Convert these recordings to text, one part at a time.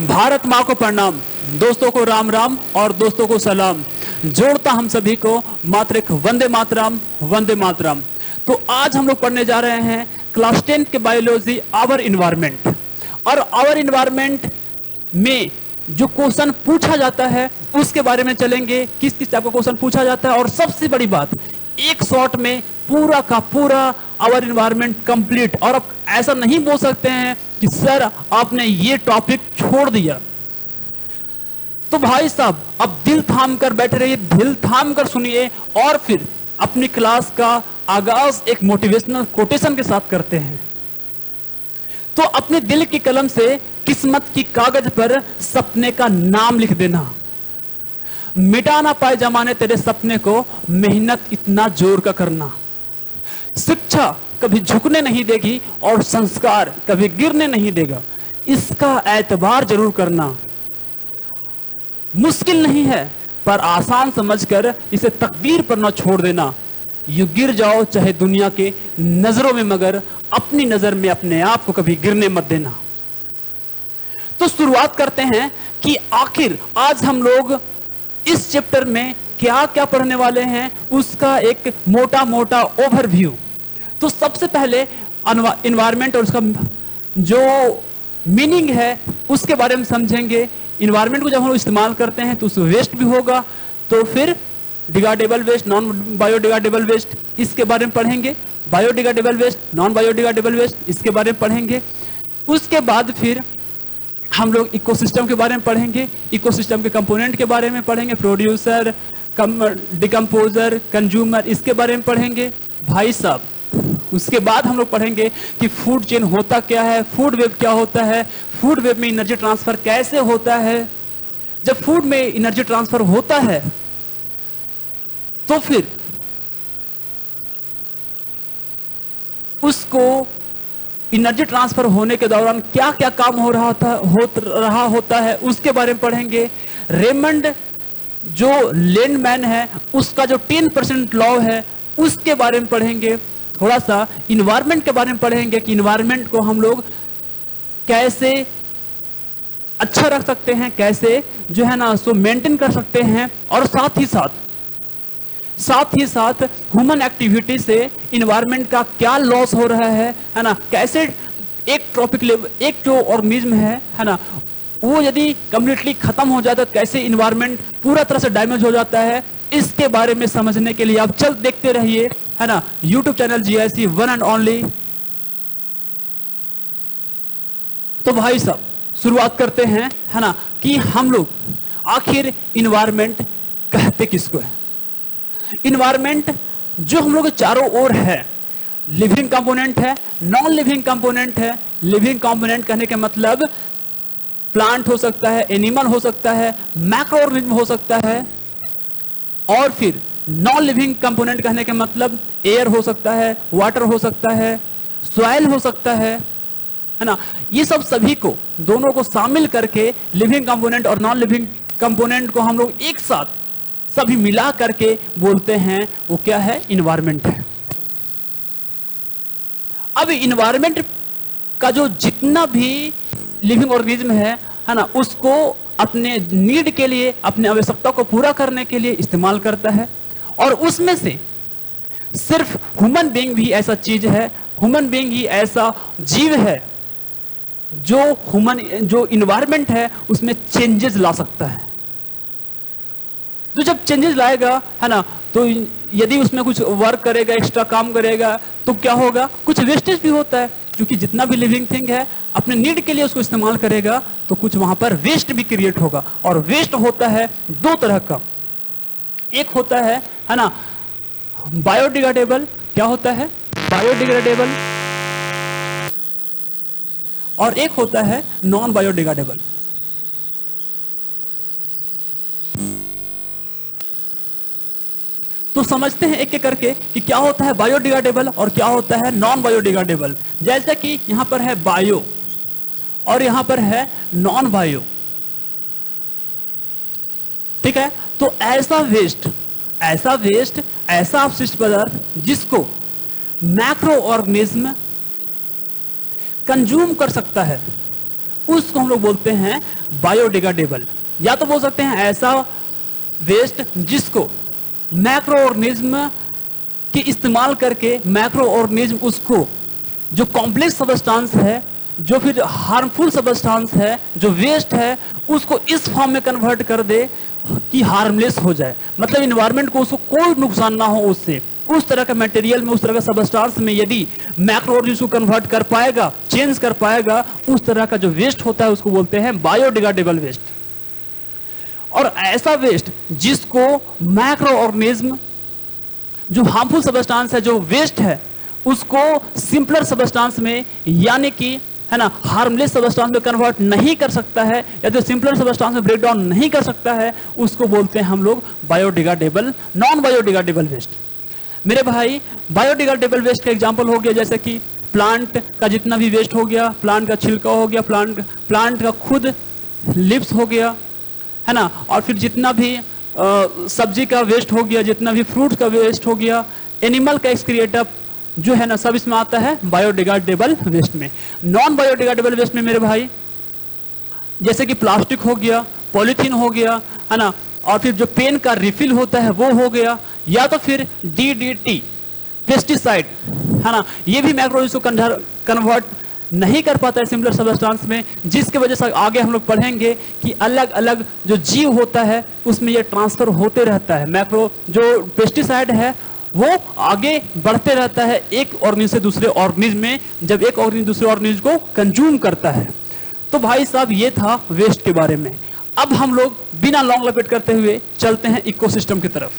भारत माँ को प्रणाम, दोस्तों को राम राम और दोस्तों को सलाम। जोड़ता हम सभी को मात्र एक वंदे मातरम, वंदे मातरम। तो आज हम लोग पढ़ने जा रहे हैं क्लास 10 के बायोलॉजी आवर इन्वायरमेंट। और आवर इन्वायरमेंट में जो क्वेश्चन पूछा जाता है उसके बारे में चलेंगे, किस किस टाइप का क्वेश्चन पूछा जाता है। और सबसे बड़ी बात, एक शॉट में पूरा का पूरा आवर इन्वायरमेंट कंप्लीट। और अब ऐसा नहीं बोल सकते हैं कि सर आपने ये टॉपिक छोड़ दिया। तो भाई साहब अब दिल थाम कर बैठे रहिए, दिल थाम कर सुनिए और फिर अपनी क्लास का आगाज एक मोटिवेशनल कोटेशन के साथ करते हैं। तो अपने दिल की कलम से किस्मत की कागज पर सपने का नाम लिख देना। मिटा ना पाए जमाने तेरे सपने को, मेहनत इतना जोर का करना। शिक्षा कभी झुकने नहीं देगी और संस्कार कभी गिरने नहीं देगा, इसका एतबार जरूर करना। मुश्किल नहीं है पर आसान समझकर इसे तकदीर पर न छोड़ देना। यू गिर जाओ चाहे दुनिया के नजरों में, मगर अपनी नजर में अपने आप को कभी गिरने मत देना। तो शुरुआत करते हैं कि आखिर आज हम लोग इस चैप्टर में क्या क्या पढ़ने वाले हैं, उसका एक मोटा मोटा ओवरव्यू। तो सबसे पहले इन्वायरमेंट और उसका जो मीनिंग है उसके बारे में समझेंगे। इन्वायरमेंट को जब हम इस्तेमाल करते हैं तो उसमें वेस्ट भी होगा, तो फिर degradable waste, non biodegradable waste, इसके बारे में पढ़ेंगे। Biodegradable waste, non biodegradable waste, इसके बारे में पढ़ेंगे। उसके बाद फिर हम लोग इकोसिस्टम के बारे में पढ़ेंगे, इकोसिस्टम के कंपोनेंट के बारे में पढ़ेंगे, प्रोड्यूसर, डिकम्पोजर, कंज्यूमर, इसके बारे में पढ़ेंगे भाई साहब। उसके बाद हम लोग पढ़ेंगे कि फूड चेन होता क्या है, फूड वेब क्या होता है, फूड वेब में एनर्जी ट्रांसफर कैसे होता है। जब फूड में एनर्जी ट्रांसफर होता है तो फिर उसको एनर्जी ट्रांसफर होने के दौरान क्या क्या काम हो रहा होता है उसके बारे में पढ़ेंगे। रेमंड जो लैंडमैन है उसका जो 10% लॉ है उसके बारे में पढ़ेंगे। थोड़ा सा इन्वायरमेंट के बारे में पढ़ेंगे कि इन्वायरमेंट को हम लोग कैसे अच्छा रख सकते हैं, कैसे जो है ना सो मेंटेन कर सकते हैं। और साथ ही साथ ह्यूमन एक्टिविटी से इन्वायरमेंट का क्या लॉस हो रहा है ना। कैसे एक ट्रॉपिक लेवल, एक जो ऑर्गेनिज्म है ना, वो यदि कंप्लीटली खत्म हो जाता है तो कैसे इन्वायरमेंट पूरा तरह से डैमेज हो जाता है। इसके बारे में समझने के लिए आप चल देखते रहिए, है ना, YouTube channel GIC one and only. तो भाई साहब शुरुआत करते हैं, है ना, कि हम लोग आखिर इन्वायरमेंट कहते किसको है। इन्वायरमेंट जो हम लोग के चारों ओर है, लिविंग कंपोनेंट है, नॉन लिविंग कंपोनेंट है। लिविंग कंपोनेंट कहने के मतलब प्लांट हो सकता है, एनिमल हो सकता है, मैक्रो ऑर्गेनिज्म हो सकता है। और फिर नॉन लिविंग कंपोनेंट कहने के मतलब एयर हो सकता है, वाटर हो सकता है, सॉइल हो सकता है ना। ये सब सभी को, दोनों को शामिल करके लिविंग कंपोनेंट और नॉन लिविंग कंपोनेंट को हम लोग एक साथ सभी मिला करके बोलते हैं, वो क्या है, इन्वायरमेंट है। अब इन्वायरमेंट का जो जितना भी लिविंग ऑर्गेनिज्म है ना, उसको अपने नीड के लिए, अपने आवश्यकता को पूरा करने के लिए इस्तेमाल करता है। और उसमें से सिर्फ ह्यूमन बीइंग भी ऐसा चीज है, ह्यूमन बीइंग ही ऐसा जीव है जो इन्वायरमेंट है उसमें चेंजेस ला सकता है। तो जब चेंजेस लाएगा, है ना, तो यदि उसमें कुछ वर्क करेगा, एक्स्ट्रा काम करेगा, तो क्या होगा, कुछ वेस्टेज भी होता है। क्योंकि जितना भी लिविंग थिंग है अपने नीड के लिए उसको इस्तेमाल करेगा तो कुछ वहां पर वेस्ट भी क्रिएट होगा। और वेस्ट होता है दो तरह का, एक होता है ना, बायोडिग्रेडेबल। क्या होता है, बायोडिग्रेडेबल। और एक होता है नॉन बायोडिग्रेडेबल। तो समझते हैं एक एक करके कि क्या होता है बायोडिग्रेडेबल और क्या होता है नॉन बायोडिग्रेडेबल। जैसे कि यहां पर है बायो और यहां पर है नॉन बायो, ठीक है। तो ऐसा वेस्ट, ऐसा अपशिष्ट पदार्थ जिसको मैक्रो ऑर्गेनिज्म कंज्यूम कर सकता है, उसको हम लोग बोलते हैं बायोडिग्रेडेबल। या तो बोल सकते हैं ऐसा वेस्ट जिसको मैक्रो ऑर्गेनिज्म के इस्तेमाल करके मैक्रो ऑर्गेनिज्म उसको जो कॉम्प्लेक्स सबस्टांस है, जो फिर हार्मफुल सबस्टांस है, जो वेस्ट है, उसको इस फॉर्म में कन्वर्ट कर दे कि हार्मलेस हो जाए, मतलब इन्वायरमेंट को उसको कोई नुकसान ना हो उससे। उस तरह का मटेरियल में, उस तरह का सबस्टांस में यदि मैक्रो ऑर्गेनिज्म को कन्वर्ट कर पाएगा, चेंज कर पाएगा, उस तरह का जो वेस्ट होता है उसको बोलते हैं बायोडिग्रेडेबल वेस्ट। और ऐसा वेस्ट जिसको मैक्रो ऑर्गेनिज्म जो हार्मफुल सबस्टांस है, जो वेस्ट है, उसको सिंपलर सबस्टांस में यानी कि है ना हार्मलेस सबस्टांस में कन्वर्ट नहीं कर सकता है, या जो सिंपलर सबस्टांस में ब्रेक डाउन नहीं कर सकता है, उसको बोलते हैं हम लोग बायोडिग्रेडेबल, नॉन बायोडिग्रेडेबल वेस्ट। मेरे भाई, बायोडिग्रेडेबल वेस्ट का एग्जांपल हो गया जैसे कि प्लांट का जितना भी वेस्ट हो गया, प्लांट का छिलका हो गया, प्लांट का खुद लिप्स हो गया, है ना, और फिर जितना भी सब्जी का वेस्ट हो गया, जितना भी फ्रूट का वेस्ट हो गया, एनिमल का एक्सक्रिएटर जो है ना, सब इसमें आता है बायोडिग्रेडेबल वेस्ट में। नॉन बायोडिग्रेडेबल वेस्ट में मेरे भाई जैसे कि प्लास्टिक हो गया, पॉलीथीन हो गया, है ना, और फिर जो पेन का रिफिल होता है वो हो गया, या तो फिर डीडीटी पेस्टिसाइड, है ना, ये भी मैक्रोऑर्गेनिज्म को कन्वर्ट नहीं कर पाता है सिंपलर सबस्टांस में, जिसके वजह से आगे हम लोग पढ़ेंगे कि अलग अलग जो जीव होता है उसमें ये ट्रांसफर होते रहता है। मैक्रो जो पेस्टिसाइड है वो आगे बढ़ते रहता है एक ऑर्गेनिज्म से दूसरे ऑर्गेनिज्म में, जब एक ऑर्गेनिज्म दूसरे ऑर्गेनिज्म को कंज्यूम करता है। तो भाई साहब ये था वेस्ट के बारे में। अब हम लोग बिना लॉन्ग लपेट करते हुए चलते हैं इकोसिस्टम की तरफ।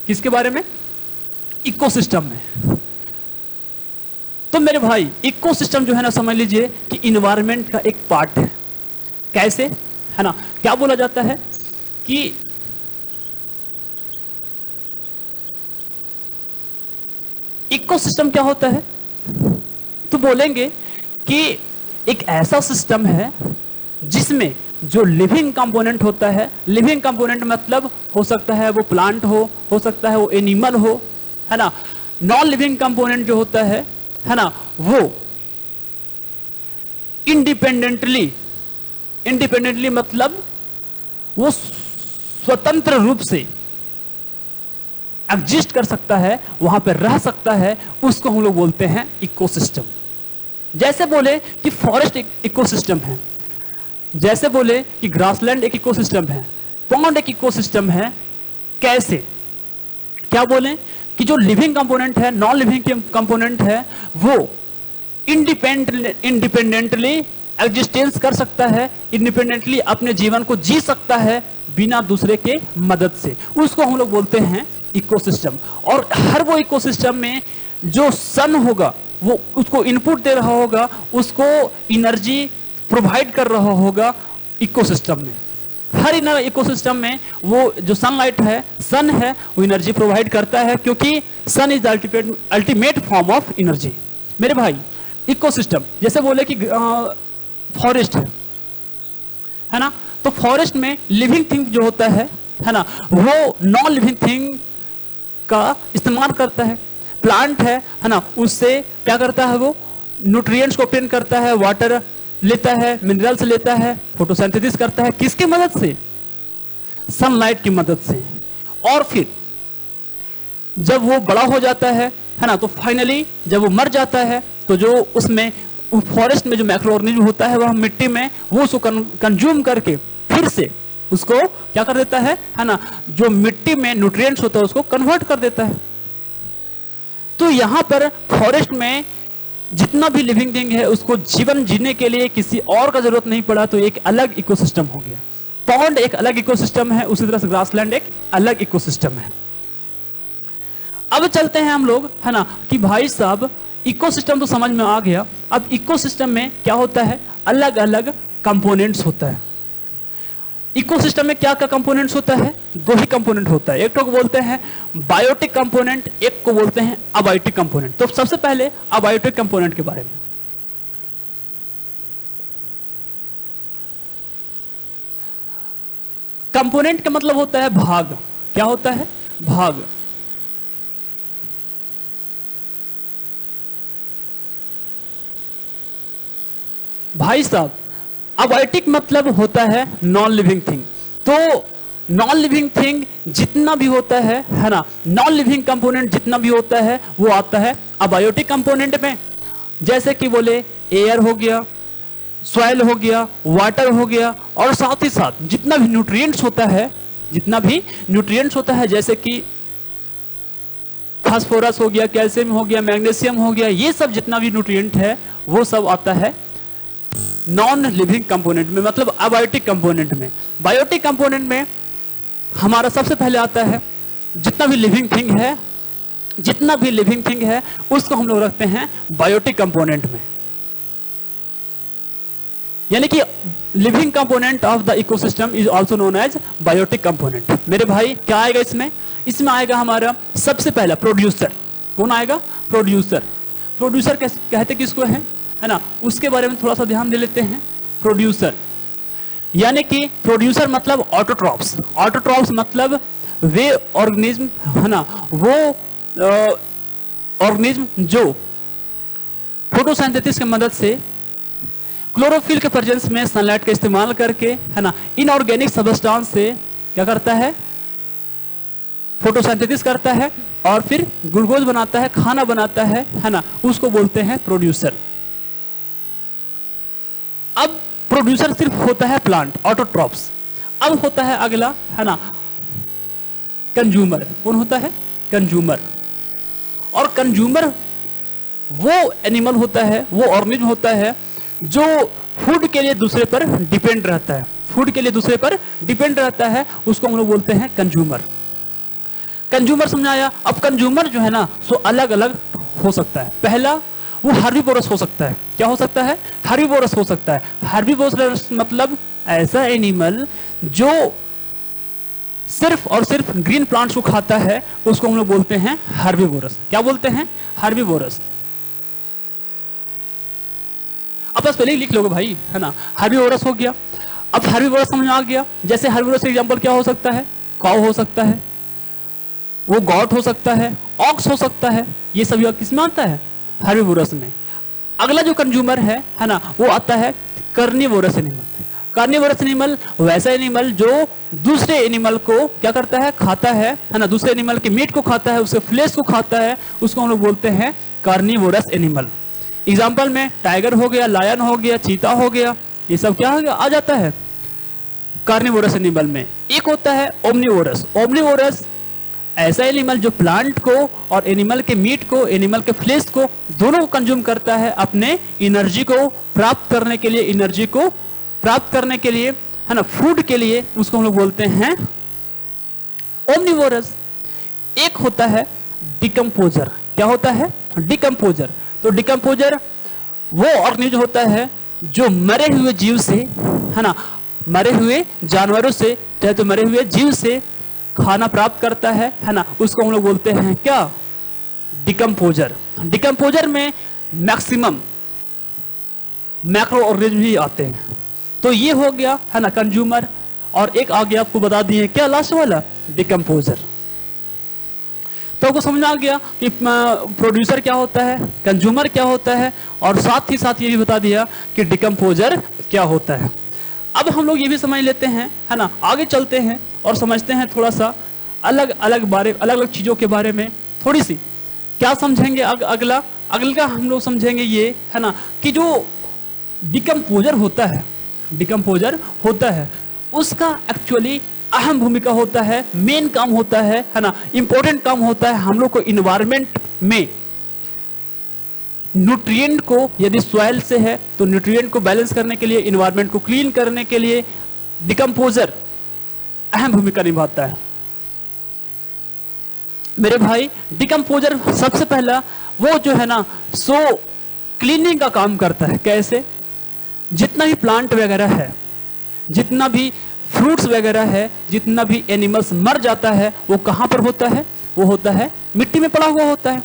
किसके बारे में? इकोसिस्टम में। तो मेरे भाई इकोसिस्टम जो है ना, समझ लीजिए कि इन्वायरमेंट का एक पार्ट है। कैसे? है ना, क्या बोला जाता है कि इकोसिस्टम क्या होता है, तो बोलेंगे कि एक ऐसा सिस्टम है जिसमें जो लिविंग कंपोनेंट होता है, लिविंग कंपोनेंट मतलब हो सकता है वो प्लांट हो सकता है वो एनिमल हो, है ना। नॉन लिविंग कंपोनेंट जो होता है ना, वो इंडिपेंडेंटली मतलब वो स्वतंत्र रूप से एग्जिस्ट कर सकता है, वहां पर रह सकता है, उसको हम लोग बोलते हैं इकोसिस्टम। जैसे बोले कि फॉरेस्ट एक इकोसिस्टम है, जैसे बोले कि ग्रासलैंड एक इकोसिस्टम है, पॉन्ड एक इकोसिस्टम है। कैसे? क्या बोले कि जो लिविंग कंपोनेंट है, नॉन लिविंग कंपोनेंट है, वो इंडिपेंडेंटली एग्जिस्टेंस कर सकता है, इंडिपेंडेंटली अपने जीवन को जी सकता है बिना दूसरे के मदद से, उसको हम लोग बोलते हैं इकोसिस्टम। और हर वो इकोसिस्टम में जो सन होगा वो उसको इनपुट दे रहा होगा, उसको एनर्जी प्रोवाइड कर रहा होगा इकोसिस्टम में। हर इकोसिस्टम में वो जो सनलाइट है, सन है, वो एनर्जी प्रोवाइड करता है, क्योंकि sun is ultimate form of energy. मेरे भाई इकोसिस्टम जैसे बोले कि फॉरेस्ट है ना, तो फॉरेस्ट में लिविंग थिंग जो होता है ना, वो नॉन लिविंग थिंग का इस्तेमाल करता है। प्लांट है ना, उससे क्या करता है, वो न्यूट्रिएंट्स को ऑब्टेन करता है, वाटर लेता है, मिनरल्स लेता है, फोटोसिंथेसिस करता है। किसकी मदद से? सनलाइट की मदद से। और फिर जब वो बड़ा हो जाता है ना, तो फाइनली जब वो मर जाता है, तो जो उसमें फॉरेस्ट में जो मैक्रो ऑर्गेनिज्म होता है वह मिट्टी में वो उसको कंज्यूम करके फिर से उसको क्या कर देता है ना, जो मिट्टी में न्यूट्रिएंट्स होता है उसको कन्वर्ट कर देता है। तो यहां पर फॉरेस्ट में जितना भी लिविंग थिंग है उसको जीवन जीने के लिए किसी और का जरूरत नहीं पड़ा, तो एक अलग इकोसिस्टम हो गया। पॉन्ड एक अलग इकोसिस्टम है, उसी तरह से ग्रासलैंड एक अलग इकोसिस्टम है। अब चलते हैं हम लोग है ना कि भाई साहब इकोसिस्टम तो समझ में आ गया, अब इकोसिस्टम में क्या होता है, अलग अलग कंपोनेंट्स होता है। इकोसिस्टम में क्या क्या कंपोनेंट्स होता है? दो ही कंपोनेंट होता है, एक को बोलते हैं बायोटिक कंपोनेंट, एक को बोलते हैं अबायोटिक कंपोनेंट। तो सबसे पहले अबायोटिक कंपोनेंट के बारे में। कंपोनेंट का मतलब होता है भाग। क्या होता है? भाग। भाई साहब अबायोटिक मतलब होता है नॉन लिविंग थिंग। तो नॉन लिविंग थिंग जितना भी होता है ना, नॉन लिविंग कंपोनेंट जितना भी होता है वो आता है अबायोटिक कंपोनेंट में। जैसे कि बोले एयर हो गया, सॉइल हो गया, वाटर हो गया, और साथ ही साथ जितना भी न्यूट्रिएंट्स होता है, जितना भी न्यूट्रिएंट्स होता है, जैसे कि फास्फोरस हो गया, कैल्शियम हो गया, मैग्नीशियम हो गया, ये सब जितना भी न्यूट्रिएंट है वो सब आता है नॉन लिविंग कंपोनेंट में, मतलब अबायोटिक कंपोनेंट में। बायोटिक कंपोनेंट में हमारा सबसे पहले आता है जितना भी लिविंग थिंग है, जितना भी लिविंग थिंग है उसको हम लोग रखते हैं बायोटिक कंपोनेंट में। यानी कि living component of the ecosystem is also known as biotic component. मेरे भाई क्या आएगा इसमें? इसमें आएगा हमारा सबसे पहला प्रोड्यूसर। कौन आएगा? प्रोड्यूसर। प्रोड्यूसर कहते किसको है ना, उसके बारे में थोड़ा सा ध्यान दे लेते हैं। प्रोड्यूसर यानी कि प्रोड्यूसर मतलब ऑटोट्रॉप्स। ऑटोट्रॉप्स मतलब वे ऑर्गेनिज्म है ना, वो ऑर्गेनिज्म जो फोटोसिंथेसिस की मदद से क्लोरोफिल के प्रेजेंस में सनलाइट का इस्तेमाल करके है ना, इनऑर्गेनिक सब्सटेंस से क्या करता है? फोटोसिंथेसिस करता है और फिर ग्लूकोज बनाता है, खाना बनाता है ना, उसको बोलते हैं प्रोड्यूसर। अब प्रोड्यूसर सिर्फ होता है प्लांट, ऑटोट्रॉप्स। अब होता है अगला है ना कंज्यूमर। कौन होता है? कंज्यूमर। और कंज्यूमर वो एनिमल होता है, वो ऑर्गेनिज्म होता है जो फूड के लिए दूसरे पर डिपेंड रहता है। फूड के लिए दूसरे पर डिपेंड रहता है, उसको हम लोग बोलते हैं कंज्यूमर। कंज्यूमर समझाया। अब कंज्यूमर जो है ना सो अलग अलग हो सकता है। पहला वो हर्बीवोरस हो सकता है। क्या हो सकता है? हर्बीवोरस हो सकता है। हर्बीवोरस मतलब ऐसा एनिमल जो सिर्फ और सिर्फ ग्रीन प्लांट्स को खाता है, उसको हम लोग बोलते हैं हर्बीवोरस। क्या बोलते हैं? हर्बीवोरस। अब बस पहले ही लिख लोगे भाई है ना, हर्बीवोरस हो गया। अब हर्बीवोरस समझ में आ गया। जैसे हर्बीवोरस एग्जांपल क्या हो सकता है? काऊ हो सकता है, वो गॉट हो सकता है, ऑक्स हो सकता है। ये सभी किस में आता है? हर्बीवोरस में। अगला जो कंज्यूमर है ना, वो आता है कार्निवोरस एनिमल। कार्निवोरस एनिमल वैसा एनिमल जो दूसरे एनिमल को क्या करता है? खाता है ना, दूसरे एनिमल के मीट को खाता है, उसके फ्लेश को खाता है, उसको हम लोग बोलते हैं कार्निवोरस एनिमल। एग्जाम्पल में टाइगर हो गया, लायन हो गया, चीता हो गया, ये सब क्या हो गया? आ जाता है कार्निवोरस एनिमल में। एक होता है ओमनिवोरस। ओमनिवोरस ऐसा एनिमल जो प्लांट को और एनिमल के मीट को, एनिमल के फ्लेश को, दोनों को कंज्यूम करता है अपने एनर्जी को प्राप्त करने के लिए, एनर्जी को प्राप्त करने के लिए है ना, फूड के लिए, उसको हम लोग बोलते हैं ओमनिवोरस। एक होता है डिकम्पोजर। क्या होता है? डिकम्पोजर। तो डिकम्पोजर वो ऑर्गेनिज्म होता है जो मरे हुए जीव से है ना, मरे हुए जानवरों से चाहे तो मरे हुए जीव से खाना प्राप्त करता है ना, उसको हम लोग बोलते हैं क्या? डिकम्पोजर। डिकम्पोजर में मैक्सिमम मैक्रो ऑर्गेनिज्म ही आते हैं। तो ये हो गया है ना कंज्यूमर, और एक आगे आपको बता दिए क्या लास्ट वाला? डिकम्पोजर। तो आपको समझ आ गया कि प्रोड्यूसर क्या होता है, कंज्यूमर क्या होता है, और साथ ही साथ ये भी बता दिया कि डिकम्पोजर क्या होता है। अब हम लोग ये भी समझ लेते हैं है ना, आगे चलते हैं और समझते हैं थोड़ा सा अलग अलग चीज़ों के बारे में। थोड़ी सी क्या समझेंगे? अगला हम लोग समझेंगे ये है ना कि जो डिकम्पोजर होता है उसका एक्चुअली अहम भूमिका होता है, मेन काम होता है ना, इंपॉर्टेंट काम होता है हम लोग को इन्वायरमेंट में न्यूट्रिएंट को, यदि सॉइल से है तो न्यूट्रिएंट को बैलेंस करने के लिए, इन्वायरमेंट को क्लीन करने के लिए डिकम्पोजर अहम भूमिका निभाता है। मेरे भाई डिकम्पोजर सबसे पहला वो जो है ना सो क्लीनिंग का काम करता है। कैसे? जितना भी प्लांट वगैरह है, जितना भी फ्रूट्स वगैरह है, जितना भी एनिमल्स मर जाता है, वो कहां पर होता है? वो होता है मिट्टी में पड़ा हुआ होता है।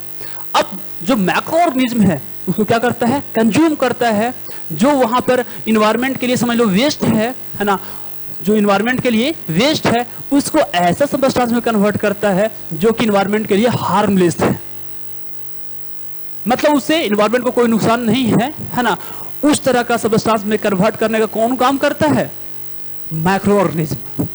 अब जो मैक्रो ऑर्गेनिज्म है उसको क्या करता है? कंज्यूम करता है। जो वहां पर इन्वायरमेंट के लिए समझ लो वेस्ट है ना, जो इन्वायरमेंट के लिए वेस्ट है उसको ऐसा सब्सटेंस में कन्वर्ट करता है जो कि इन्वायरमेंट के लिए हार्मलेस है, मतलब उससे इन्वायरमेंट को कोई नुकसान नहीं है ना, उस तरह का सबस्टांस में कन्वर्ट करने का कौन काम करता है? Micro organism.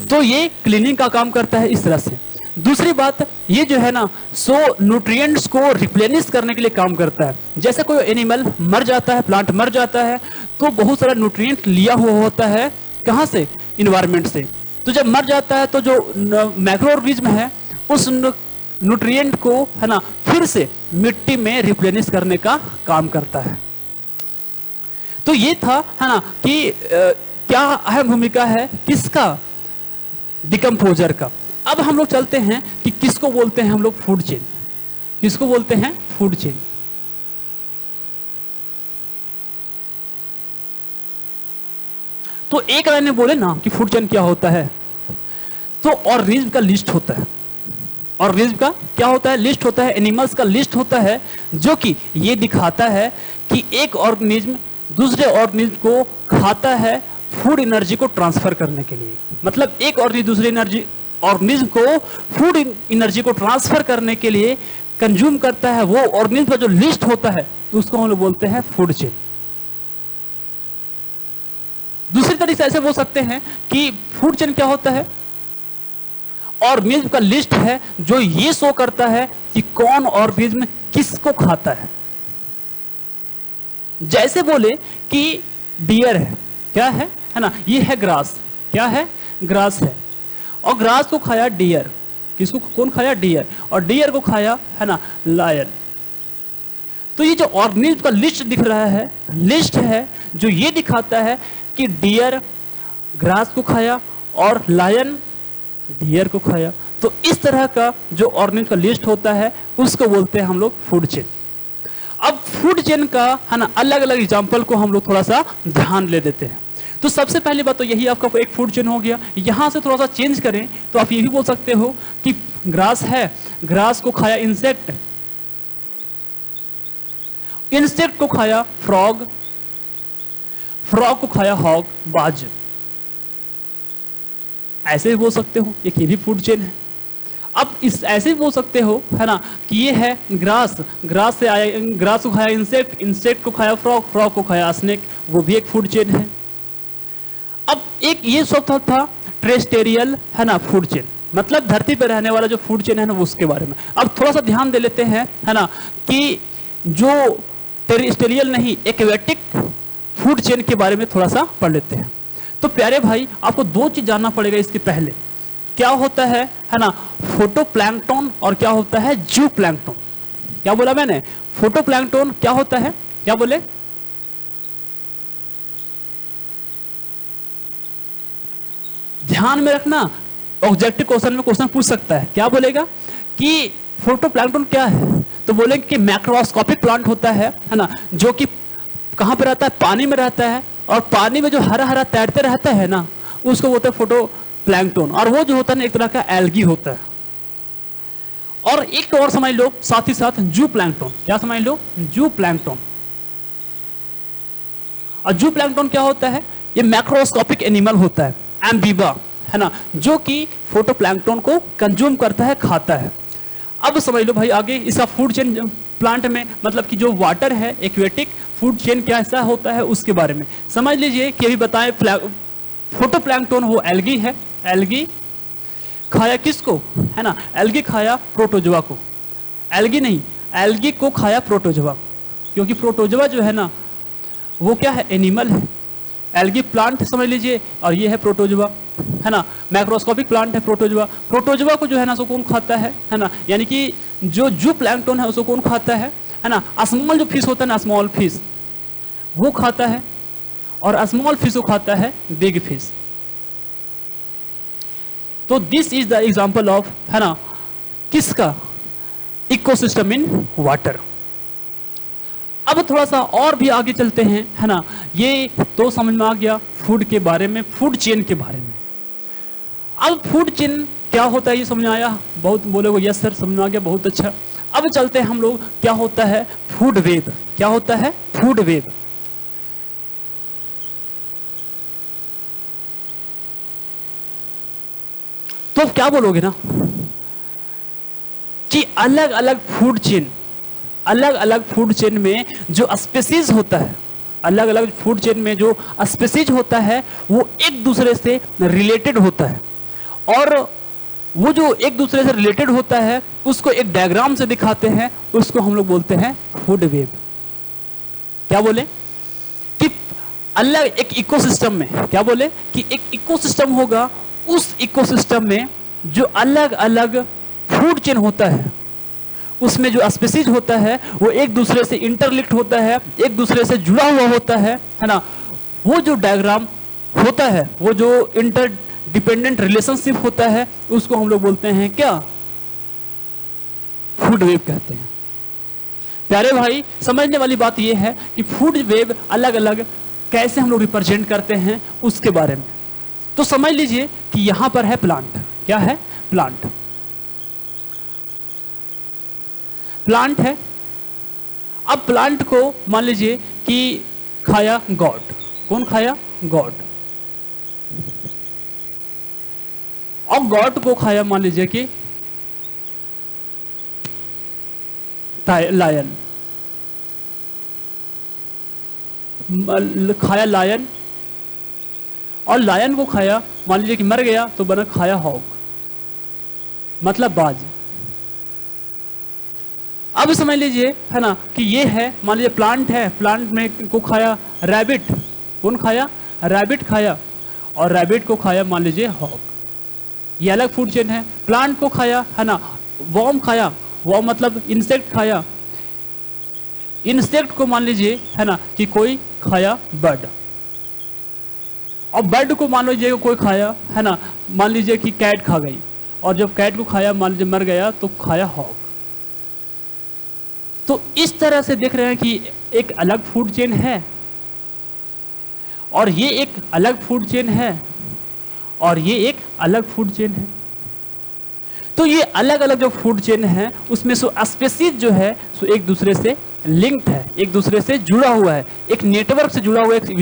तो ये क्लीनिंग का काम करता है इस तरह से। दूसरी बात, ये जो है ना सो न्यूट्रिएंट्स को रिप्लेनिश करने के लिए काम करता है। जैसे कोई एनिमल मर जाता है, प्लांट मर जाता है, तो बहुत सारा न्यूट्रिएंट लिया हुआ होता है, कहाँ से? इन्वायरमेंट से। तो जब मर जाता है तो जो माइक्रो ऑर्गेनिज्म है उस न्यूट्रिएंट को है ना फिर से मिट्टी में रिप्लेनिश करने का काम करता है। तो ये था है ना कि क्या अहम भूमिका है किसका? डिकम्पोजर का। अब हम लोग चलते हैं कि किसको बोलते हैं हम लोग? Food chain. किसको बोलते हैं? Food chain. तो एक लाइन में बोले ना कि फूड चेन क्या होता है, तो ऑर्गेनिज्म का लिस्ट होता है। ऑर्गेनिज्म का क्या होता है? लिस्ट होता है, एनिमल्स का लिस्ट होता है, जो कि ये दिखाता है कि एक ऑर्गेनिज्म दूसरे ऑर्गेनिज्म को खाता है फूड एनर्जी को ट्रांसफर करने के लिए। मतलब एक ऑर्गेनिज्म दूसरे ऑर्गेनिज्म को फूड एनर्जी को ट्रांसफर करने के लिए कंज्यूम करता है, वो ऑर्गेनिज्म का जो लिस्ट होता है उसको हम लोग बोलते हैं फूड चेन। दूसरी तरीके से ऐसे बोल सकते हैं कि फूड चेन क्या होता है? ऑर्गेनिज्म का लिस्ट है जो ये शो करता है कि कौन ऑर्गेनिज्म किसको खाता है। जैसे बोले कि डियर है, क्या है ना, ये है ग्रास। क्या है? ग्रास है, और ग्रास को खाया डियर। किसको? कौन खाया? डियर। और डियर को खाया है ना लायन। तो ये जो ऑर्गेनिज्म का लिस्ट दिख रहा है, लिस्ट है जो ये दिखाता है कि डियर ग्रास को खाया और लायन डियर को खाया। तो इस तरह का जो ऑर्गेनिज्म का लिस्ट होता है उसको बोलते हैं हम लोग फूड चेन। अब फूड चेन का है ना अलग अलग एग्जांपल को हम लोग थोड़ा सा ध्यान ले देते हैं। तो सबसे पहली बात तो यही आपका एक फूड चेन हो गया। यहां से थोड़ा सा चेंज करें तो आप ये भी बोल सकते हो कि ग्रास है, ग्रास को खाया इंसेक्ट, इंसेक्ट को खाया फ्रॉग, फ्रॉग को खाया हॉग, बाज। ऐसे भी बोल सकते हो, एक ये भी फूड चेन है। अब इस ऐसे भी बोल सकते हो है ना कि ये है ग्रास, ग्रास से आया, ग्रास को खाया इंसेक्ट, इंसेक्ट को खाया फ्रॉग, फ्रॉग को खाया स्नेक, वो भी एक फूड चेन है। अब एक ये शब्द था टेरेस्टेरियल है ना फूड चेन, मतलब धरती पर रहने वाला जो फूड चेन है ना उसके बारे में। अब थोड़ा सा ध्यान दे लेते हैं है ना कि जो टेरेस्टेरियल नहीं एक्वेटिक फूड चेन के बारे में थोड़ा सा पढ़ लेते हैं। तो प्यारे भाई आपको दो चीज जानना पड़ेगा इसके पहले। क्या होता है ना फोटोप्लैंक्टन और क्या होता है जूप्लैंक्टन। क्या बोला मैंने? फोटोप्लैंक्टन क्या होता है? क्या बोले? ध्यान में रखना, ऑब्जेक्टिव क्वेश्चन में क्वेश्चन पूछ सकता है। क्या बोलेगा कि फोटोप्लैंक्टन क्या है? तो बोलेंगे कि मैक्रोस्कोपिक प्लांट होता है ना, जो कि कहां पे रहता है? पानी में रहता है, और पानी में जो हरा हरा तैरते रहता है ना उसको बोलते हैं फोटोप्लैंक्टन। और वो जो होता है ना एक तरह का एल्गी होता है। और एक और समझ लो साथ ही साथ जूप्लैंक्टन। क्या समझ लो? जूप्लैंक्टन। और जूप्लैंक्टन क्या होता है? ये मैक्रोस्कोपिक एनिमल होता है, एम्बीबा है ना, जो कि फोटोप्लैंक्टन को कंज्यूम करता है, खाता है। अब समझ लो भाई आगे इसका फूड चेन प्लांट में, मतलब कि जो वाटर है एक्वेटिक फूड चेन कैसा होता है उसके बारे में समझ लीजिए कि अभी बताएं। फोटोप्लैंक्टन वो एल्गी है, एल्गी खाया किसको है ना? एल्गी खाया प्रोटोजोआ को। एल्गी नहीं, एल्गी को खाया प्रोटोजोआ, क्योंकि प्रोटोजोआ जो है ना वो क्या है? एनिमल है। एल्गी प्लांट समझ लीजिए और ये है प्रोटोजोआ है ना, मैक्रोस्कोपिक प्लांट है प्रोटोजोआ। प्रोटोजोआ को जो है ना उसको कौन खाता है ना, यानी कि जो जूप्लैंक्टन है उसको कौन खाता है ना? स्मॉल जो फिश होता है ना, स्मॉल फिश वो खाता है, और स्मॉल फिश को खाता है बिग फिश। तो this is the example of है ना किसका? Ecosystem in water. अब थोड़ा सा और भी आगे चलते हैं है ना। ये तो समझ में आ गया फूड के बारे में, फूड चेन के बारे में। अब फूड चेन क्या होता है ये समझ में आया? बहुत बोलोगे यस सर समझ में आ गया, बहुत अच्छा। अब चलते हैं हम लोग क्या होता है फूड वेब। क्या होता है फूड वेब? तो क्या बोलोगे ना कि अलग अलग फूड चेन, अलग अलग फूड चेन में जो स्पीसीज होता है अलग अलग फूड चेन में जो स्पीसीज होता है वो एक दूसरे से रिलेटेड होता है, और वो जो एक दूसरे से रिलेटेड होता है उसको एक डायग्राम से दिखाते हैं, उसको हम लोग बोलते हैं फूड वेब। क्या बोले कि अलग एक इकोसिस्टम में, क्या बोले कि एक इकोसिस्टम होगा, उस इकोसिस्टम में जो अलग अलग फूड चेन होता है उसमें जो स्पीसीज होता है वो एक दूसरे से इंटरलिंक्ड होता है, एक दूसरे से जुड़ा हुआ होता है ना। वो जो डायग्राम होता है, वो जो इंटर डिपेंडेंट रिलेशनशिप होता है, उसको हम लोग बोलते हैं क्या, फूड वेब कहते हैं। प्यारे भाई, समझने वाली बात यह है कि फूड वेब अलग अलग कैसे हम लोग रिप्रेजेंट करते हैं उसके बारे में। तो समझ लीजिए कि यहां पर है प्लांट। क्या है? प्लांट। प्लांट है। अब प्लांट को मान लीजिए कि खाया गॉड। कौन खाया? गॉड। और गॉड को खाया मान लीजिए कि लायन। खाया लायन, और लायन को खाया मान लीजिए कि मर गया तो बना खाया हॉग, मतलब बाज। अब समझ लीजिए है ना कि ये है मान लीजिए प्लांट है, प्लांट में को खाया रैबिट। कौन खाया? रैबिट खाया, और रैबिट को खाया मान लीजिए हॉग। ये अलग फूड चेन है। प्लांट को खाया है ना वॉर्म खाया, वॉर्म मतलब इंसेक्ट खाया। इंसेक्ट को मान लीजिए है ना कि कोई खाया बर्ड, और बर्ड को मान लीजिए कोई खाया है ना, मान लीजिए कि कैट खा गई, और जब कैट को खाया मान लीजिए मर गया तो खाया हॉग। तो इस तरह से देख रहे हैं कि एक अलग फूड चेन है, और ये एक अलग फूड चेन है, और ये एक अलग फूड चेन है। तो ये अलग अलग जो फूड चेन है उसमें सो स्पीसीज जो है सो एक दूसरे से लिंक्ड है, एक दूसरे से जुड़ा हुआ है, एक नेटवर्क से जुड़ा हुआ है, एक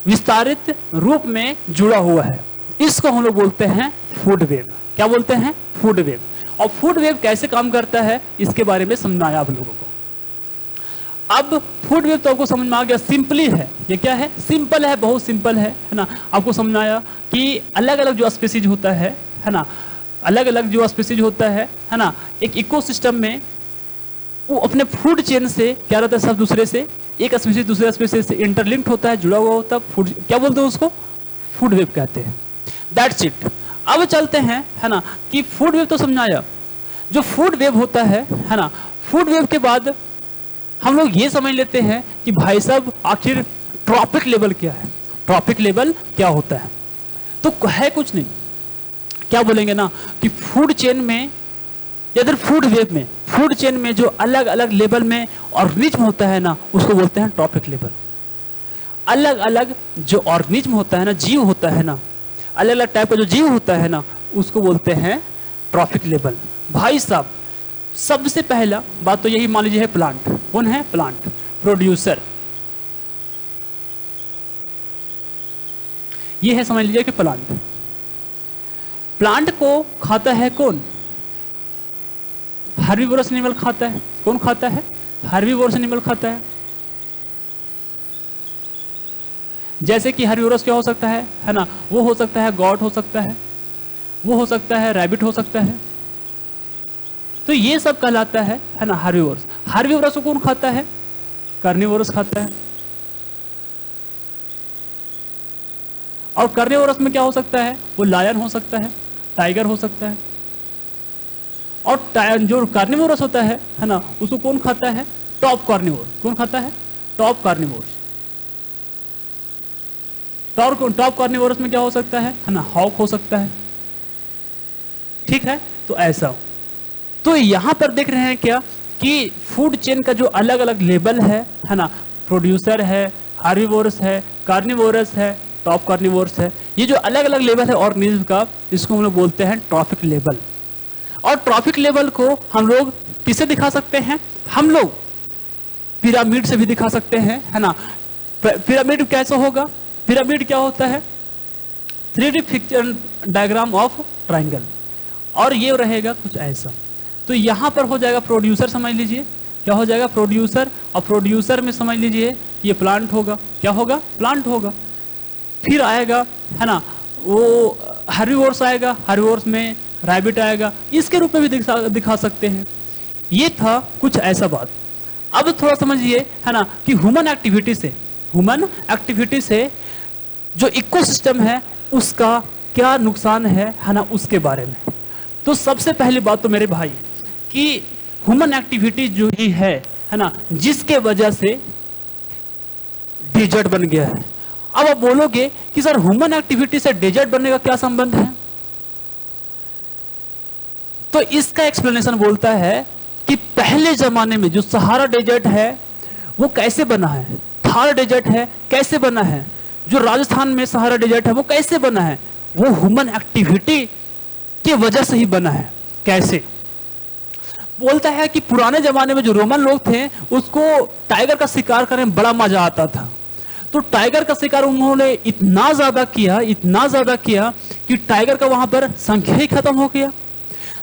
विस्तारित रूप में जुड़ा हुआ है। इसको हम लोग बोलते हैं फूड वेब। क्या बोलते हैं? Food web. और फूड वेब कैसे काम करता है इसके बारे में समझाया आप लोगों को। अब फूड वेब तो आपको समझ में आ गया, सिंपली है। ये क्या है? सिंपल है, बहुत सिंपल है ना। आपको समझाया कि अलग अलग जो स्पीसीज होता है ना, अलग अलग जो स्पीसीज होता है ना, एक इकोसिस्टम में वो अपने फूड चेन से क्या रहता है, सब दूसरे से, एक स्पीसीज दूसरे स्पीसीज से इंटरलिंक्ड होता है, जुड़ा हुआ होता है। फूड क्या बोलते हैं उसको? फूड वेब कहते हैं। That's it. अब चलते हैं है ना कि फूड वेब तो समझाया। जो फूड वेब होता है ना, फूड वेब के बाद हम लोग ये समझ लेते हैं कि भाई साहब आखिर ट्रॉपिक लेवल क्या है, ट्रॉपिक लेवल क्या होता है। तो है कुछ नहीं, क्या बोलेंगे ना कि फूड चेन में या फिर फूड वेब में, फूड चेन में जो अलग अलग लेवल में ऑर्गेनिज्म होता है ना, उसको बोलते हैं ट्रॉपिक लेवल। अलग अलग जो ऑर्गेनिज्म होता है ना, जीव होता है ना, अलग अलग टाइप का जो जीव होता है ना, उसको बोलते हैं ट्रॉपिक लेवल। भाई साहब, सबसे पहला बात तो यही मान लीजिए है प्लांट। कौन है? Plant, producer. ये है समझ लीजिए कि प्लांट। प्लांट को खाता है कौन? हर्बीवोरस एनिमल खाता है। कौन खाता है? हर्बीवोरस एनिमल खाता है। जैसे कि हर्बीवोरस क्या हो सकता है ना, वो हो सकता है गॉट, हो सकता है वो, हो सकता है रैबिट, हो सकता है। तो ये सब कहलाता है ना हर्बीवोरस। हर्बीवोरस को कौन खाता है? कार्निवोरस खाता है। और कार्निवोरस में क्या हो सकता है? वो लायन हो सकता है, टाइगर हो सकता है। और जो कार्निवोरस होता है ना, उसको कौन खाता है? Top carnivore. कौन खाता है? Top carnivore. टॉप कार्निवोरस में क्या हो सकता है ना, हॉक हो सकता है। ठीक है, तो ऐसा। तो यहां पर देख रहे हैं क्या कि फूड चेन का जो अलग अलग लेवल है ना, प्रोड्यूसर है, हर्बीवोरस है, कार्निवोरस है, टॉप कार्निवोरस है। ये जो अलग अलग लेवल है ऑर्गेनिज्म का, इसको हम लोग बोलते हैं ट्रॉपिक लेवल। और ट्रॉपिक लेवल को हम लोग किससे दिखा सकते हैं? हम लोग पिरामिड से भी दिखा सकते हैं है ना। पिरामिड कैसा होगा? पिरामिड क्या होता है? 3D picture diagram of triangle, और ये रहेगा कुछ ऐसा। तो यहां पर हो जाएगा प्रोड्यूसर, समझ लीजिए। क्या हो जाएगा, प्रोड्यूसर। और प्रोड्यूसर में समझ लीजिए ये प्लांट होगा, क्या होगा, प्लांट होगा। फिर आएगा, है ना, वो हर्बीवोर्स आएगा, हर्बीवोर्स में रैबिट आएगा, इसके रूप में भी दिखा सकते हैं। ये था कुछ ऐसा बात। अब थोड़ा समझिए, है ना, कि ह्यूमन एक्टिविटी से जो इकोसिस्टम है उसका क्या नुकसान है ना, उसके बारे में। तो सबसे पहली बात तो मेरे भाई कि ह्यूमन एक्टिविटी जो ही है ना, जिसके वजह से डेजर्ट बन गया है। अब आप बोलोगे कि सर ह्यूमन एक्टिविटी से डेजर्ट बनने का क्या संबंध है? तो इसका एक्सप्लेनेशन बोलता है कि पहले जमाने में जो सहारा डेजर्ट है वो कैसे बना है, थार डेजर्ट है कैसे बना है, जो राजस्थान में सहारा डेजर्ट है वो कैसे बना है, वो ह्यूमन एक्टिविटी की वजह से ही बना है। कैसे? बोलता है कि पुराने जमाने में जो रोमन लोग थे उसको टाइगर का शिकार करने में बड़ा मजा आता था। तो टाइगर का शिकार उन्होंने इतना ज्यादा किया कि टाइगर का वहां पर संख्या ही खत्म हो गया।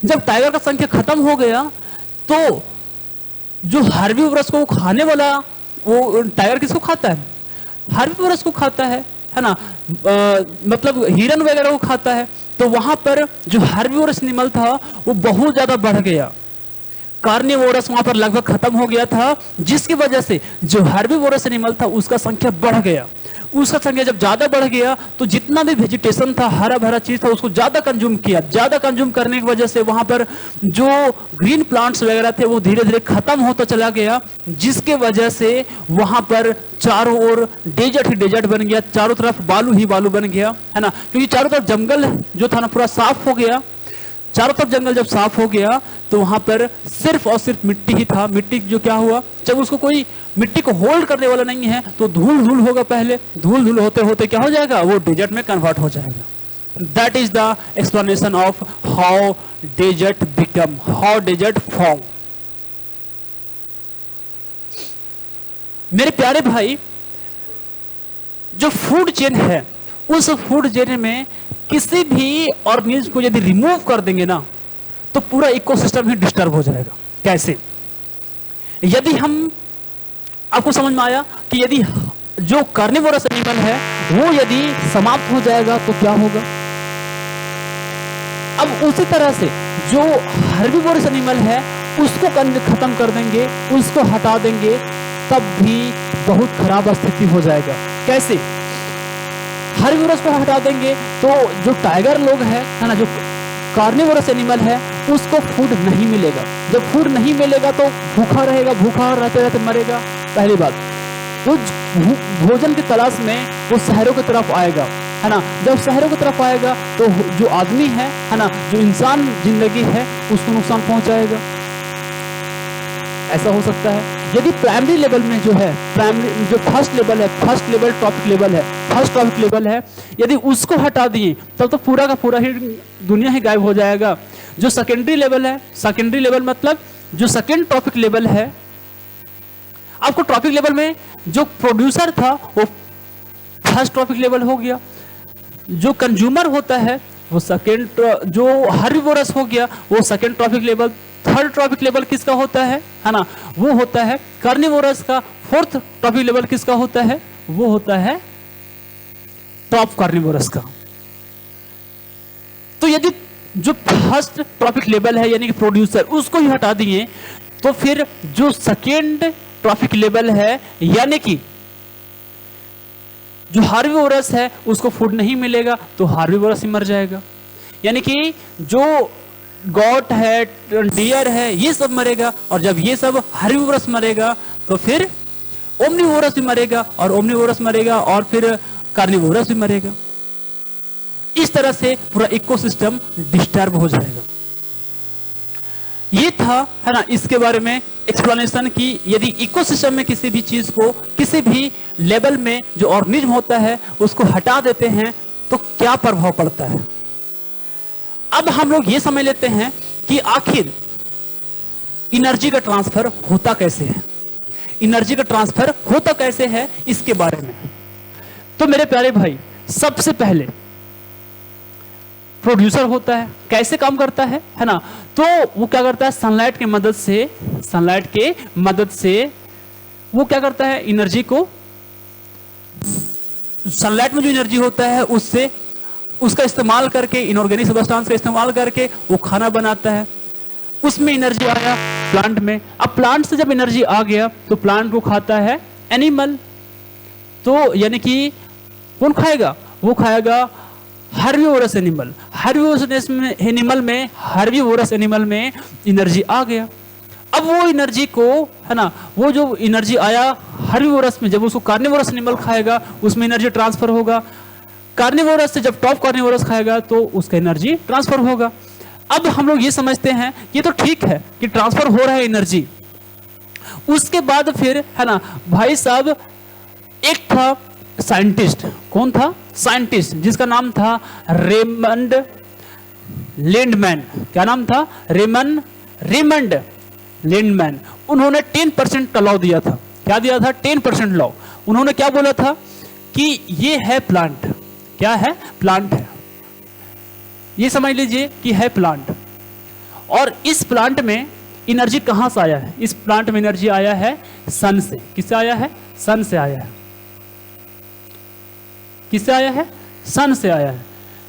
जब टाइगर का संख्या खत्म हो गया तो जो हार्बीवोरस को खाने वाला, वो टाइगर किसको खाता है, हार्बीवोरस को खाता है ना, मतलब हिरन वगैरह को खाता है। तो वहां पर जो हार्बीवोरस एनिमल था वो बहुत ज्यादा बढ़ गया, कार्निवोरस वहां पर लगभग खत्म हो गया था, जिसकी वजह से जो हार्बीवोरस एनिमल था उसका संख्या बढ़ गया। उसका संख्या जब ज्यादा बढ़ गया तो जितना भी वेजिटेशन था, हरा भरा चीज था, उसको ज्यादा कंज्यूम किया। ज्यादा कंज्यूम करने की वजह से वहां पर जो ग्रीन प्लांट्स वगैरह थे वो धीरे धीरे खत्म होता चला गया, जिसके वजह से वहां पर चारों ओर डेजर्ट ही डेजर्ट बन गया, चारों तरफ बालू ही बालू बन गया, है ना, क्योंकि चारों तरफ जंगल जो था ना पूरा साफ हो गया। चारों तरफ जंगल जब साफ हो गया तो वहां पर सिर्फ और सिर्फ मिट्टी ही था। मिट्टी जो क्या हुआ, जब उसको कोई मिट्टी को होल्ड करने वाला नहीं है तो धूल धूल होगा, पहले धूल धूल होते होते क्या हो जाएगा, वो डेजर्ट में कन्वर्ट हो जाएगा। That is the explanation of how desert become, how desert form. मेरे प्यारे भाई, जो फूड चेन है उस फूड चेन में किसी भी ऑर्गेनिज्म को यदि रिमूव कर देंगे ना तो पूरा इकोसिस्टम ही डिस्टर्ब हो जाएगा। कैसे? यदि हम, आपको समझ में आया कि यदि जो कार्निवोरस एनिमल है वो यदि समाप्त हो जाएगा तो क्या होगा। अब उसी तरह से जो हर्बीवोरस एनिमल है उसको खत्म कर देंगे, उसको हटा देंगे, तब भी बहुत खराब स्थिति हो जाएगा। कैसे? हर्बीवोरस को हटा देंगे तो जो टाइगर लोग है ना, जो कार्निवोरस एनिमल है उसको फूड नहीं मिलेगा। जब फूड नहीं मिलेगा तो भूखा रहेगा, भूखा रहते रहते मरेगा। पहली बात, वो भोजन की तलाश में वो शहरों की तरफ आएगा, है ना। जब शहरों की तरफ आएगा तो जो आदमी है ना, जो इंसान जिंदगी है उसको नुकसान पहुंचाएगा। ऐसा हो सकता है। यदि प्राइमरी लेवल में जो है, प्राइमरी जो फर्स्ट लेवल है, फर्स्ट लेवल ट्रॉपिक लेवल है, फर्स्ट ट्रॉपिक लेवल है, यदि उसको हटा दिए तब तो पूरा का पूरा ही दुनिया ही गायब हो जाएगा। जो सेकेंडरी लेवल है, सेकेंडरी लेवल मतलब जो सेकेंड ट्रॉपिक लेवल है, आपको ट्रॉपिक लेवल में जो प्रोड्यूसर था वो फर्स्ट ट्रॉपिक लेवल हो गया, जो कंज्यूमर होता है वो सेकेंड, जो हर्बीवोरस हो गया वो second trophic level. Third trophic level किसका होता है ना, वो होता है कार्निवोरस का। फोर्थ ट्रॉपिक लेवल किसका होता है, वो होता है टॉप कार्निवोरस का। तो यदि जो फर्स्ट ट्रॉपिक लेवल है यानी कि प्रोड्यूसर, उसको ही हटा दिए तो फिर जो सेकेंड ट्रॉपिक लेवल है यानी कि जो हार्बीवोरस है उसको फूड नहीं मिलेगा तो हार्बीवोरस ही मर जाएगा। यानी कि जो गॉट है, डियर है, ये सब मरेगा, और जब ये सब हार्बीवोरस मरेगा तो फिर ओमनीवोरस भी मरेगा, और ओमनीवोरस मरेगा और फिर कार्निवोरस भी मरेगा। इस तरह से पूरा इकोसिस्टम डिस्टर्ब हो जाएगा। ये था, है ना, इसके बारे में एक्सप्लेनेशन की यदि इकोसिस्टम में किसी भी चीज को, किसी भी लेवल में जो ऑर्गेनिज्म होता है उसको हटा देते हैं तो क्या प्रभाव पड़ता है। अब हम लोग ये समझ लेते हैं कि आखिर एनर्जी का ट्रांसफर होता कैसे है, एनर्जी का ट्रांसफर होता कैसे है इसके बारे में। तो मेरे प्यारे भाई, सबसे पहले प्रोड्यूसर होता है, कैसे काम करता है ना, तो वो क्या करता है, सनलाइट की मदद से सनलाइट के मदद से वो क्या करता है, एनर्जी को, सनलाइट में जो एनर्जी होता है उससे उसका इस्तेमाल करके, इनऑर्गेनिक सब्सटेंस का इस्तेमाल करके वो खाना बनाता है। उसमें एनर्जी आया प्लांट में। अब प्लांट से जब एनर्जी आ गया तो प्लांट को खाता है एनिमल। तो यानी कि कौन खाएगा, वो खाएगा हर्बीवोरस एनिमल। हर्बीवोरस एनिमल में एनर्जी आ गया। अब वो एनर्जी को, है ना, वो जो एनर्जी आया हर्बीवोरस में, जब उसको कार्निवोरस एनिमल खाएगा उसमें एनर्जी ट्रांसफर होगा। कार्निवोरस से जब टॉप कार्निवोरस खाएगा तो उसका एनर्जी ट्रांसफर होगा। अब हम लोग ये समझते हैं ये तो ठीक है कि ट्रांसफर हो रहा है एनर्जी। उसके बाद फिर, है ना भाई साहब, एक था साइंटिस्ट। कौन था? साइंटिस्ट, जिसका नाम था रेमंड लैंडमैन। क्या नाम था? Raymond LAN MAN. उन्होंने 10% का लॉ दिया था। क्या दिया था? 10% लॉ। उन्होंने क्या बोला था कि ये है प्लांट। क्या है? प्लांट है। ये समझ लीजिए कि है प्लांट। और इस प्लांट में एनर्जी कहां से आया है? इस प्लांट में एनर्जी आया है सन से। किससे आया है? सन से आया है। किससे आया है? सन से आया है।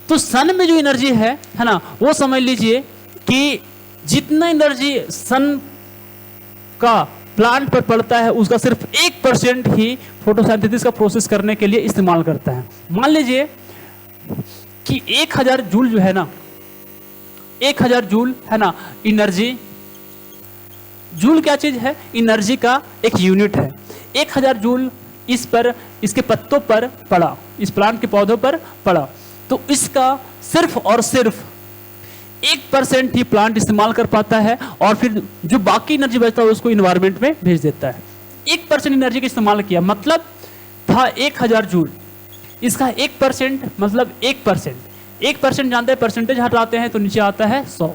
तो सन में जो एनर्जी है ना, वो समझ लीजिए कि जितना एनर्जी सन का प्लांट पर पड़ता है उसका सिर्फ 1% ही फोटोसिंथेसिस का प्रोसेस करने के लिए इस्तेमाल करता है। मान लीजिए कि 1000 जूल जो है ना, 1000 जूल है ना एनर्जी। जूल क्या चीज है? एनर्जी का एक यूनिट है। 1000 जूल इस पर, इसके पत्तों पर पड़ा, इस प्लांट के पौधों पर पड़ा, तो इसका सिर्फ और सिर्फ 1% ही प्लांट इस्तेमाल कर पाता है और फिर जो बाकी एनर्जी बचता है उसको इन्वायरमेंट में भेज देता है। 1% एनर्जी का इस्तेमाल किया, मतलब था 1000 जूल। इसका 1% मतलब 1%। 1% जानते हैं, परसेंटेज हटाते हैं तो नीचे आता है 100।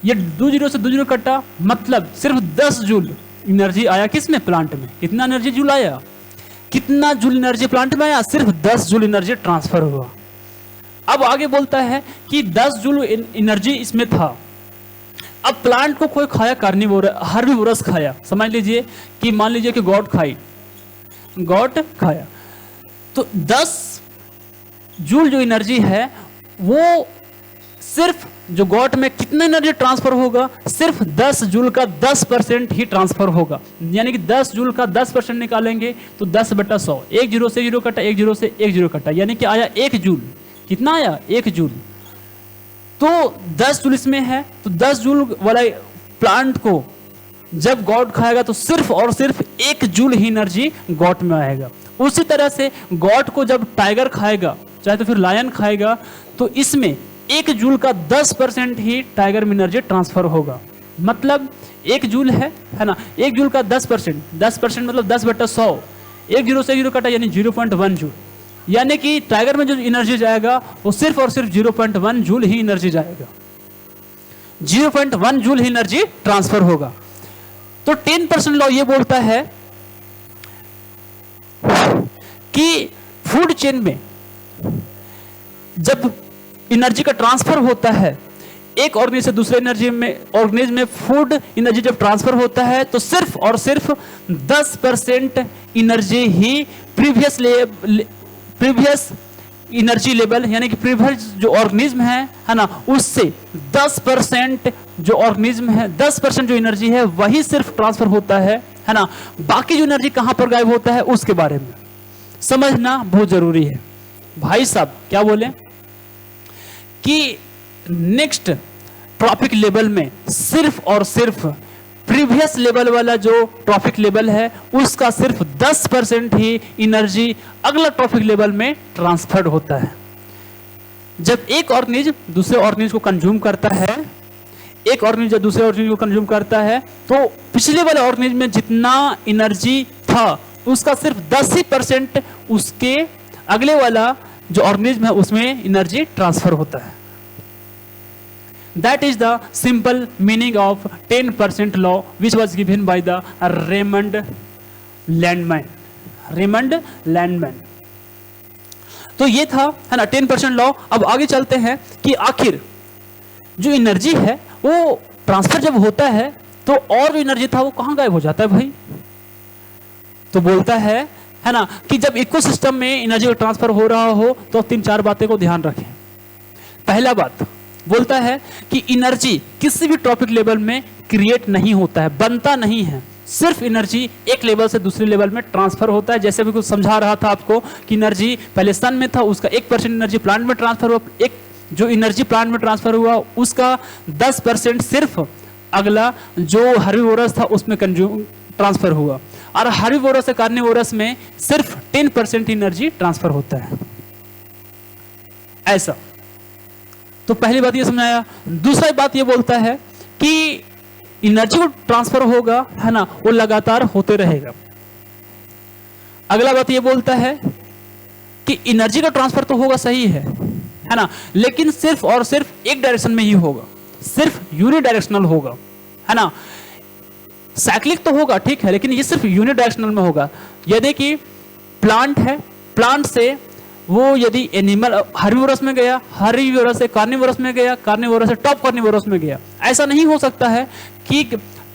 ये 2 जीरो से 2 जीरो कटा, मतलब सिर्फ 10 जूल एनर्जी आया किसमें? प्लांट में। कितना एनर्जी जूल आया? कितना जूल एनर्जी प्लांट में आया? सिर्फ 10 जूल एनर्जी ट्रांसफर हुआ। अब आगे बोलता है कि 10 जूल एनर्जी इसमें था। अब प्लांट को कोई खाया, हर्बीवोरस खाया। समझ लीजिए कि मान लीजिए कि गॉट खाया, तो 10 जूल जो एनर्जी है वो सिर्फ जो गॉट में कितना एनर्जी ट्रांसफर होगा? सिर्फ 10 जूल का 10% ही ट्रांसफर होगा। यानी कि 10 जूल का 10% निकालेंगे तो 10/100। 1 जीरो से 0 कटा, 1 जीरो से 1 जीरो कटा, यानी कि आया 1 जूल। कितना आया? 1 जूल। तो 10 जूल इसमें है, तो 10 जूल वाला प्लांट को जब गॉट खाएगा तो सिर्फ और सिर्फ 1 जूल ही एनर्जी गॉट में आएगा। उसी तरह से गॉट को जब टाइगर खाएगा, चाहे तो फिर लायन खाएगा, तो इसमें 1 जूल का 10% ही टाइगर में एनर्जी ट्रांसफर होगा। मतलब 1 जूल है ना, 1 जूल का 10%, 10% मतलब 10/100। 1 जीरो से 0 कटा, यानी 0.1 जूल। यानी कि टाइगर में जो एनर्जी जाएगा वो सिर्फ और सिर्फ 0.1 जूल ही एनर्जी जाएगा। 0.1 जूल ही एनर्जी ट्रांसफर होगा। तो 10% लॉ ये बोलता है कि फूड चेन में जब एनर्जी का ट्रांसफर होता है, एक ऑर्गेनिज्म से दूसरे ऑर्गेनिज्म में फूड एनर्जी जब ट्रांसफर होता है तो सिर्फ और सिर्फ 10% एनर्जी ही प्रीवियस एनर्जी लेवल, यानी कि प्रीवियस जो ऑर्गेनिज्म है ना, उससे 10% जो ऑर्गेनिज्म है, 10% जो एनर्जी है वही सिर्फ ट्रांसफर होता है ना। बाकी जो एनर्जी कहां पर गायब होता है उसके बारे में समझना बहुत जरूरी है। भाई साहब क्या बोले कि नेक्स्ट ट्रॉपिक लेवल में सिर्फ और सिर्फ प्रीवियस लेवल वाला जो ट्रॉपिक लेवल है उसका सिर्फ 10% ही एनर्जी अगला ट्रॉपिक लेवल में ट्रांसफर्ड होता है। जब एक ऑर्गेनिज्म दूसरे ऑर्गेनिज्म को कंज्यूम करता है, एक ऑर्गेनिज्म जब दूसरे ऑर्गेनिज्म को कंज्यूम करता है, तो पिछले वाले ऑर्गेनिज्म में जितना एनर्जी था उसका सिर्फ 10% उसके अगले वाला जो ऑर्गेनिज्म है उसमें एनर्जी ट्रांसफर होता है। That is the simple meaning of 10% law which was given by the Raymond Landman। तो ये था, है ना, 10% लॉ। अब आगे चलते हैं कि आखिर जो एनर्जी है वो ट्रांसफर जब होता है तो और जो एनर्जी था वो कहां गायब हो जाता है भाई? तो बोलता है ना, कि जब इकोसिस्टम में एनर्जी का ट्रांसफर हो रहा हो तो 3-4 बातें को ध्यान रखें। पहला बात बोलता है कि एनर्जी किसी भी ट्रॉपिक लेवल में क्रिएट नहीं होता है, बनता नहीं है, सिर्फ एनर्जी एक लेवल से दूसरे लेवल में ट्रांसफर होता है। जैसे भी कुछ समझा रहा था आपको कि एनर्जी पहले सन में था, उसका 1% एनर्जी प्लांट में ट्रांसफर हुआ, एक जो एनर्जी प्लांट में ट्रांसफर हुआ उसका 10% सिर्फ अगला जो हर्बीवोरस था उसमें कंज्यूम ट्रांसफर हुआ, और हर्बीवोरस से कार्निवोरस में सिर्फ 10% एनर्जी ट्रांसफर होता है। ऐसा तो पहली बात ये समझाया। दूसरी बात ये बोलता है कि एनर्जी को ट्रांसफर होगा, है ना, वो लगातार होते रहेगा। अगला बात ये बोलता है कि एनर्जी का ट्रांसफर तो होगा, सही है ना, लेकिन सिर्फ और सिर्फ एक डायरेक्शन में ही होगा, सिर्फ यूनिडायरेक्शनल होगा, है ना। साइक्लिक तो होगा, ठीक है, लेकिन ये सिर्फ यूनिडायरेक्शनल में होगा। यदि कि प्लांट है, प्लांट से वो यदि एनिमल हर्बीवोरस में गया, हर्बीवोरस से कार्निवोरस में गया, कार्निवोरस से टॉप कार्निवोरस में गया, ऐसा नहीं हो सकता है कि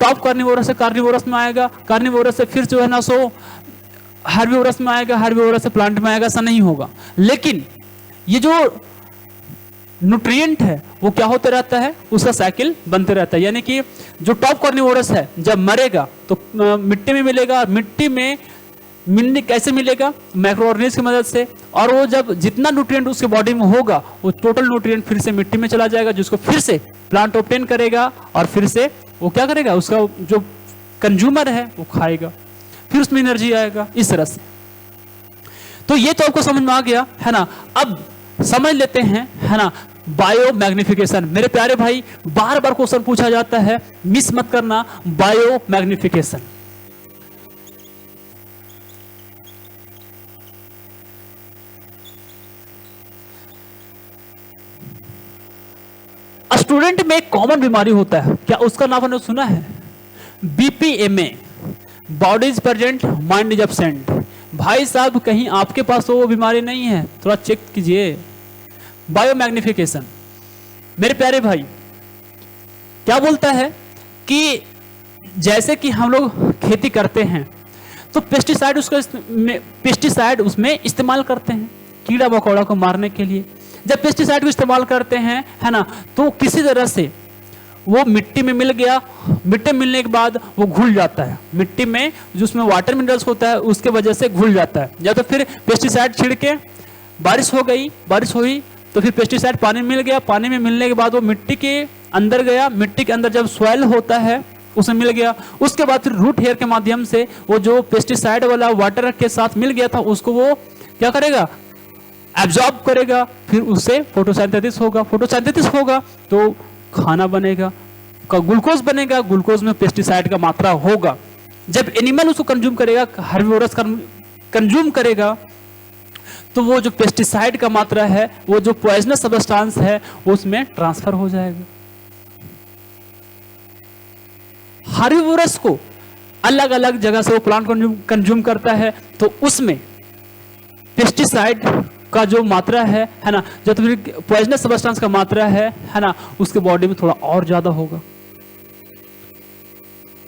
टॉप कार्निवोरस से कार्निवोरस में आएगा, कार्निवोरस से फिर जो है ना सो हर्बीवोरस में आएगा, हर्बीवोरस से प्लांट में आएगा, ऐसा नहीं होगा। लेकिन ये जो न्यूट्रिएंट है वो क्या होते रहता है, उसका साइकिल बनते रहता है। यानी कि जो टॉप कार्निवोरस है जब मरेगा तो मिट्टी में मिलेगा, मिट्टी में मिलने कैसे मिलेगा, माइक्रो ऑर्गेनिज्म की मदद से, और वो जब जितना न्यूट्रिएंट उसके बॉडी में होगा वो टोटल न्यूट्रिएंट फिर से मिट्टी में चला जाएगा, जिसको फिर से प्लांट ऑब्टेन करेगा और फिर से वो क्या करेगा, उसका जो कंज्यूमर है वो खाएगा, फिर उसमें एनर्जी आएगा, इस तरह से। तो ये तो आपको समझ में आ गया, है ना। अब समझ लेते हैं, है ना, बायो मैग्निफिकेशन। मेरे प्यारे भाई, बार बार क्वेश्चन पूछा जाता है, मिस मत करना, बायो मैग्निफिकेशन। स्टूडेंट में एक कॉमन बीमारी होता है, क्या उसका नाम आपने सुना है? BPMA, body is present mind is absent. भाई साहब, कहीं आपके पास तो वो बीमारी नहीं है, थोड़ा चेक कीजिए। बायो मैग्निफिकेशन, मेरे प्यारे भाई, क्या बोलता है कि जैसे कि हम लोग खेती करते हैं तो पेस्टिसाइड उसमें इस्तेमाल करते हैं कीड़ा मकोड़ा को मारने के लिए। जब पेस्टिसाइड को इस्तेमाल करते हैं, है ना, तो किसी तरह से वो मिट्टी में मिल गया, मिट्टी में मिलने के बाद वो घुल जाता है, मिट्टी में जो उसमें वाटर मिनरल्स होता है उसके वजह से घुल जाता है। या तो फिर पेस्टिसाइड छिड़के, बारिश हो गई, बारिश हुई तो फिर पेस्टिसाइड पानी में मिल गया, पानी में मिलने के बाद वो मिट्टी के अंदर गया, मिट्टी के अंदर जब सॉइल होता है उसमें मिल गया, उसके बाद फिर रूट हेयर के माध्यम से वो जो पेस्टिसाइड वाला वाटर के साथ मिल गया था उसको वो क्या करेगा, एब्जॉर्ब करेगा, फिर उससे फोटोसिंथेसिस होगा, फोटोसिंथेसिस होगा तो खाना बनेगा, ग्लूकोज बनेगा, ग्लूकोज में पेस्टिसाइड का मात्रा होगा। जब एनिमल उसको कंज्यूम करेगा, हर्बीवोरस कंज्यूम करेगा, तो वो जो पेस्टिसाइड का मात्रा है, वो जो पॉइजनस सब्सटेंस है उसमें ट्रांसफर हो जाएगा। हर्बीवोरस को अलग अलग जगह से वो प्लांट कंज्यूम करता है, तो उसमें पेस्टिसाइड का जो मात्रा है ना, जो तो पॉइजनस सब्सटेंस का मात्रा है ना, उसके बॉडी में थोड़ा और ज्यादा होगा।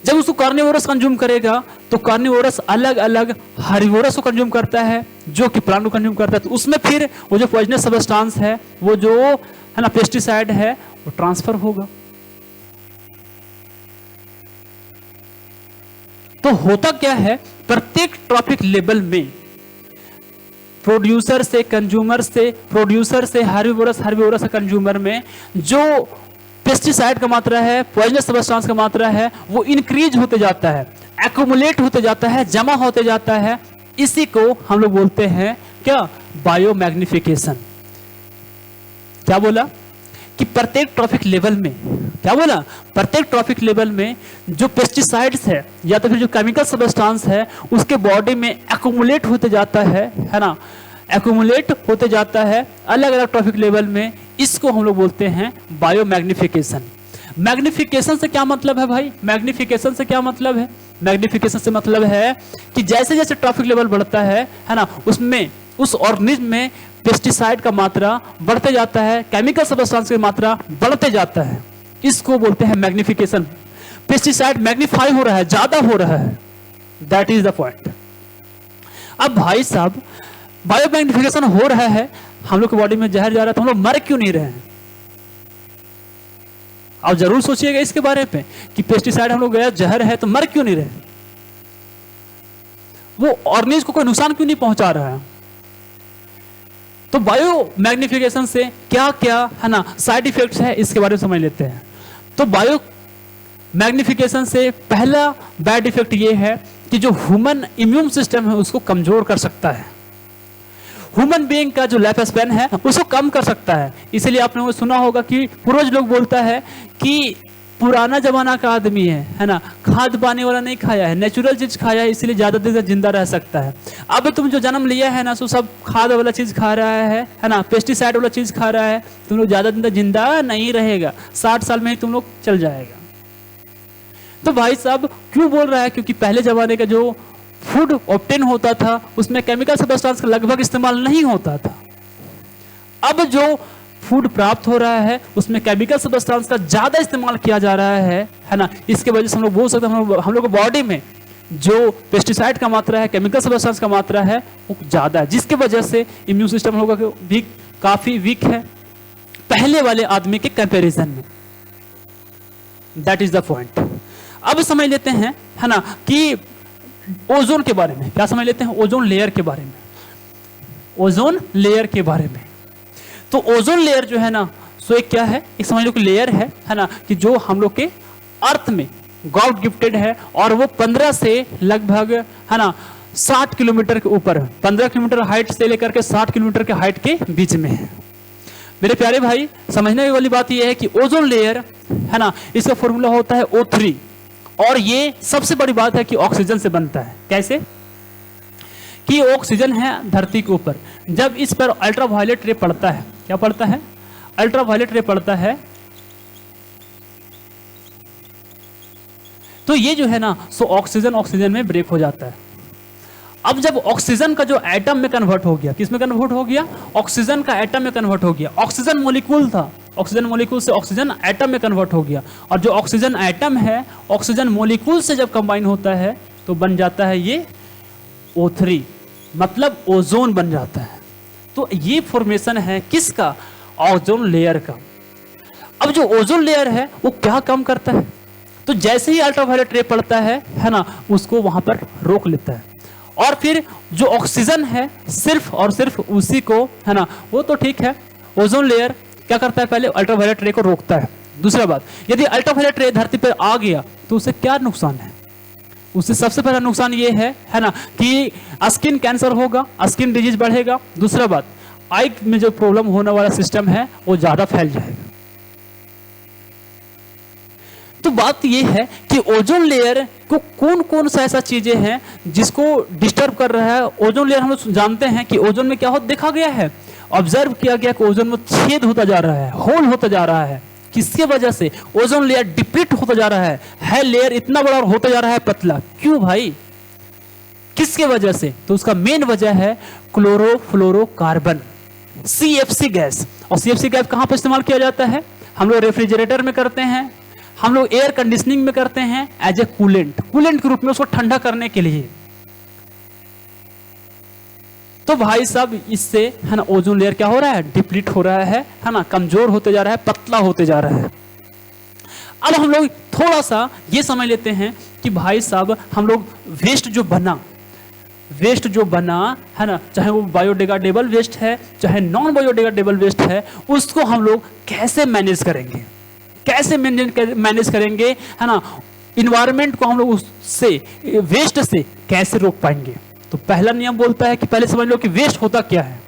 जब उसको कार्निवोरस कंज्यूम करेगा तो कार्निवोरस अलग अलग हर्बीवोरस को कंज्यूम करता है जो कि प्लांट को कंज्यूम करता है, तो उसमें फिर वो जो पॉइजनस सब्सटेंस है, वो जो है ना पेस्टिसाइड है, वो ट्रांसफर होगा। तो होता क्या है, प्रत्येक ट्रॉपिक लेवल में प्रोड्यूसर से कंज्यूमर से, प्रोड्यूसर से हर्बीवोरस, हर्बीवोरस से कंज्यूमर में जो पेस्टिसाइड का मात्रा है, पॉइजनस सब्सटेंस का मात्रा है, वो इंक्रीज होते जाता है, एक्यूमुलेट होते जाता है, जमा होते जाता है। इसी को हम लोग बोलते हैं क्या, बायो मैग्निफिकेशन। क्या बोला कि प्रत्येक ट्रॉपिक लेवल में, क्या बोला, प्रत्येक ट्रॉपिक लेवल में जो पेस्टिसाइड्स है या तो फिर जो केमिकल सब्सटेंस है उसके बॉडी में एक्यूमुलेट होते जाता है ना, एक्यूमुलेट होते जाता है अलग अलग ट्रॉपिक लेवल में। इसको हम लोग बोलते हैं बायो मैग्निफिकेशन। मैग्निफिकेशन से क्या मतलब है भाई, मैग्निफिकेशन से क्या मतलब है, मैग्निफिकेशन से मतलब है कि जैसे जैसे ट्रॉपिक लेवल बढ़ता है ना, उसमें उस ऑर्गेनिज्म में पेस्टिसाइड का मात्रा बढ़ते जाता है, केमिकल सब्सटेंस की मात्रा बढ़ते जाता है। इसको बोलते हैं मैग्निफिकेशन। पेस्टिसाइड मैग्नीफाई हो रहा है, ज्यादा हो रहा है। That is the point. अब भाई साहब बायो मैग्निफिकेशन हो रहा है, हम लोग की बॉडी में जहर जा रहा है, तो हम लोग मर क्यों नहीं रहे हैं? आप जरूर सोचिएगा इसके बारे में कि पेस्टिसाइड हम लोग गया जहर है तो मर क्यों नहीं रहे? वो ऑर्गेनिज्म को कोई नुकसान क्यों नहीं पहुंचा रहा है? तो बायो मैग्निफिकेशन से क्या क्या है ना साइड इफेक्ट्स है, इसके बारे में समझ लेते हैं। तो बायो मैग्निफिकेशन से पहला बैड इफेक्ट ये है कि जो ह्यूमन इम्यून सिस्टम है उसको कमजोर कर सकता है। ह्यूमन बीइंग का जो लाइफ स्पैन है उसको कम कर सकता है। इसीलिए आपने वो सुना होगा कि पूर्वज लोग बोलता है कि पुराना जमाना का आदमी है ना, खाद पानी वाला नहीं खाया है, नेचुरल चीज खाया है, इसलिए ज्यादा देर तक जिंदा रह सकता है। अब तुम जो जन्म लिया है ना, सो सब खाद वाला चीज खा रहा है ना, पेस्टिसाइड वाला चीज खा रहा है, तुम लोग ज्यादा दिन तक जिंदा नहीं रहेगा, 60 साल में ही तुम लोग चल जाएगा। तो भाई साहब क्यों बोल रहा है? क्योंकि पहले जमाने का जो फूड ऑब्टेन होता था उसमें केमिकल सब्सटेंस का लगभग इस्तेमाल नहीं होता था। अब जो फूड प्राप्त हो रहा है उसमें केमिकल सब्सटेंस का ज्यादा इस्तेमाल किया जा रहा है ना। इसके वजह से हम लोग बोल सकते हैं हम लोग बॉडी में जो पेस्टिसाइड का मात्रा है, केमिकल सब्सटेंस का मात्रा है वो ज्यादा है, जिसके वजह से इम्यून सिस्टम हम लोगों का भी काफी वीक है पहले वाले आदमी के कंपैरिजन में। That is the point. अब समझ लेते हैं है ना कि ओजोन के बारे में। क्या समझ लेते हैं? ओजोन लेयर के बारे में। ओजोन लेयर के बारे में तो ओजोन लेयर जो है ना, सो एक क्या है, एक समझ लो कि लेयर है ना, कि जो हम लोग के अर्थ में गॉड गिफ्टेड है और वो 15 से लगभग है ना 60 किलोमीटर के ऊपर है। 15 किलोमीटर हाइट से लेकर के 60 किलोमीटर के हाइट के बीच में है। मेरे प्यारे भाई समझने वाली बात यह है कि ओजोन लेयर है ना, इसका फॉर्मूला होता है O3 और ये सबसे बड़ी बात है कि ऑक्सीजन से बनता है। कैसे? कि ऑक्सीजन है धरती के ऊपर, जब इस पर अल्ट्रावायलेट रे पड़ता है, क्या पड़ता है? अल्ट्रावायलेट रे पड़ता है, तो ये जो है ना सो ऑक्सीजन में ब्रेक हो जाता है। अब जब ऑक्सीजन का जो एटम में कन्वर्ट हो गया, किस में कन्वर्ट हो गया? ऑक्सीजन का एटम में कन्वर्ट हो गया। ऑक्सीजन मॉलिक्यूल था, ऑक्सीजन मॉलिक्यूल से ऑक्सीजन एटम में कन्वर्ट हो गया और जो ऑक्सीजन एटम है ऑक्सीजन मॉलिक्यूल से जब कंबाइन होता है तो बन जाता है ये O3, मतलब ओजोन बन जाता है। तो ये फॉर्मेशन है किसका? ओजोन लेयर का। अब जो ओजोन लेयर है वो क्या काम करता है? तो जैसे ही अल्ट्रावायलेट रे पड़ता है ना, उसको वहां पर रोक लेता है और फिर जो ऑक्सीजन है सिर्फ और सिर्फ उसी को है ना, वो तो ठीक है, ओजोन लेयर क्या करता है? पहले अल्ट्रावायलेट रे को रोकता है। दूसरा बात, यदि अल्ट्रावायलेट रे धरती पर आ गया तो उसे क्या नुकसान है? उससे सबसे पहला नुकसान ये है ना कि स्किन कैंसर होगा, स्किन डिजीज बढ़ेगा। दूसरा बात, आई में जो प्रॉब्लम होने वाला सिस्टम है वो ज्यादा फैल जाएगा। तो बात ये है कि ओजोन लेयर को कौन कौन सा ऐसा चीजें हैं जिसको डिस्टर्ब कर रहा है। ओजोन लेयर हम लोग जानते हैं कि ओजोन में क्या हो देखा गया है, ऑब्जर्व किया गया कि ओजोन में छेद होता जा रहा है, होल होता जा रहा है। किसके वजह से? ओजोन लेयर डिप्लीट होता जा रहा है लेयर इतना बड़ा होता जा रहा है पतला। क्यों भाई? किसके वजह से? तो उसका मेन वजह है क्लोरोफ्लोरोकार्बन, CFC गैस। और CFC गैस कहां पर इस्तेमाल किया जाता है? हम लोग रेफ्रिजरेटर में करते हैं, हम लोग एयर कंडीशनिंग में करते हैं एज ए कूलेंट के रूप में, उसको ठंडा करने के लिए। तो भाई साहब इससे है ना ओजोन लेयर क्या हो रहा है? डिप्लीट हो रहा है ना, कमजोर होते जा रहा है, पतला होते जा रहा है। अब हम लोग थोड़ा सा ये समझ लेते हैं कि भाई साहब हम लोग वेस्ट जो बना है ना, चाहे वो बायोडिग्रेडेबल वेस्ट है चाहे नॉन बायोडिग्रेडेबल वेस्ट है, उसको हम लोग कैसे मैनेज करेंगे? कैसे मैनेज करेंगे है ना? इन्वायरमेंट को हम लोग उससे वेस्ट से कैसे रोक पाएंगे? तो पहला नियम बोलता है कि पहले समझ लो कि वेस्ट होता क्या है।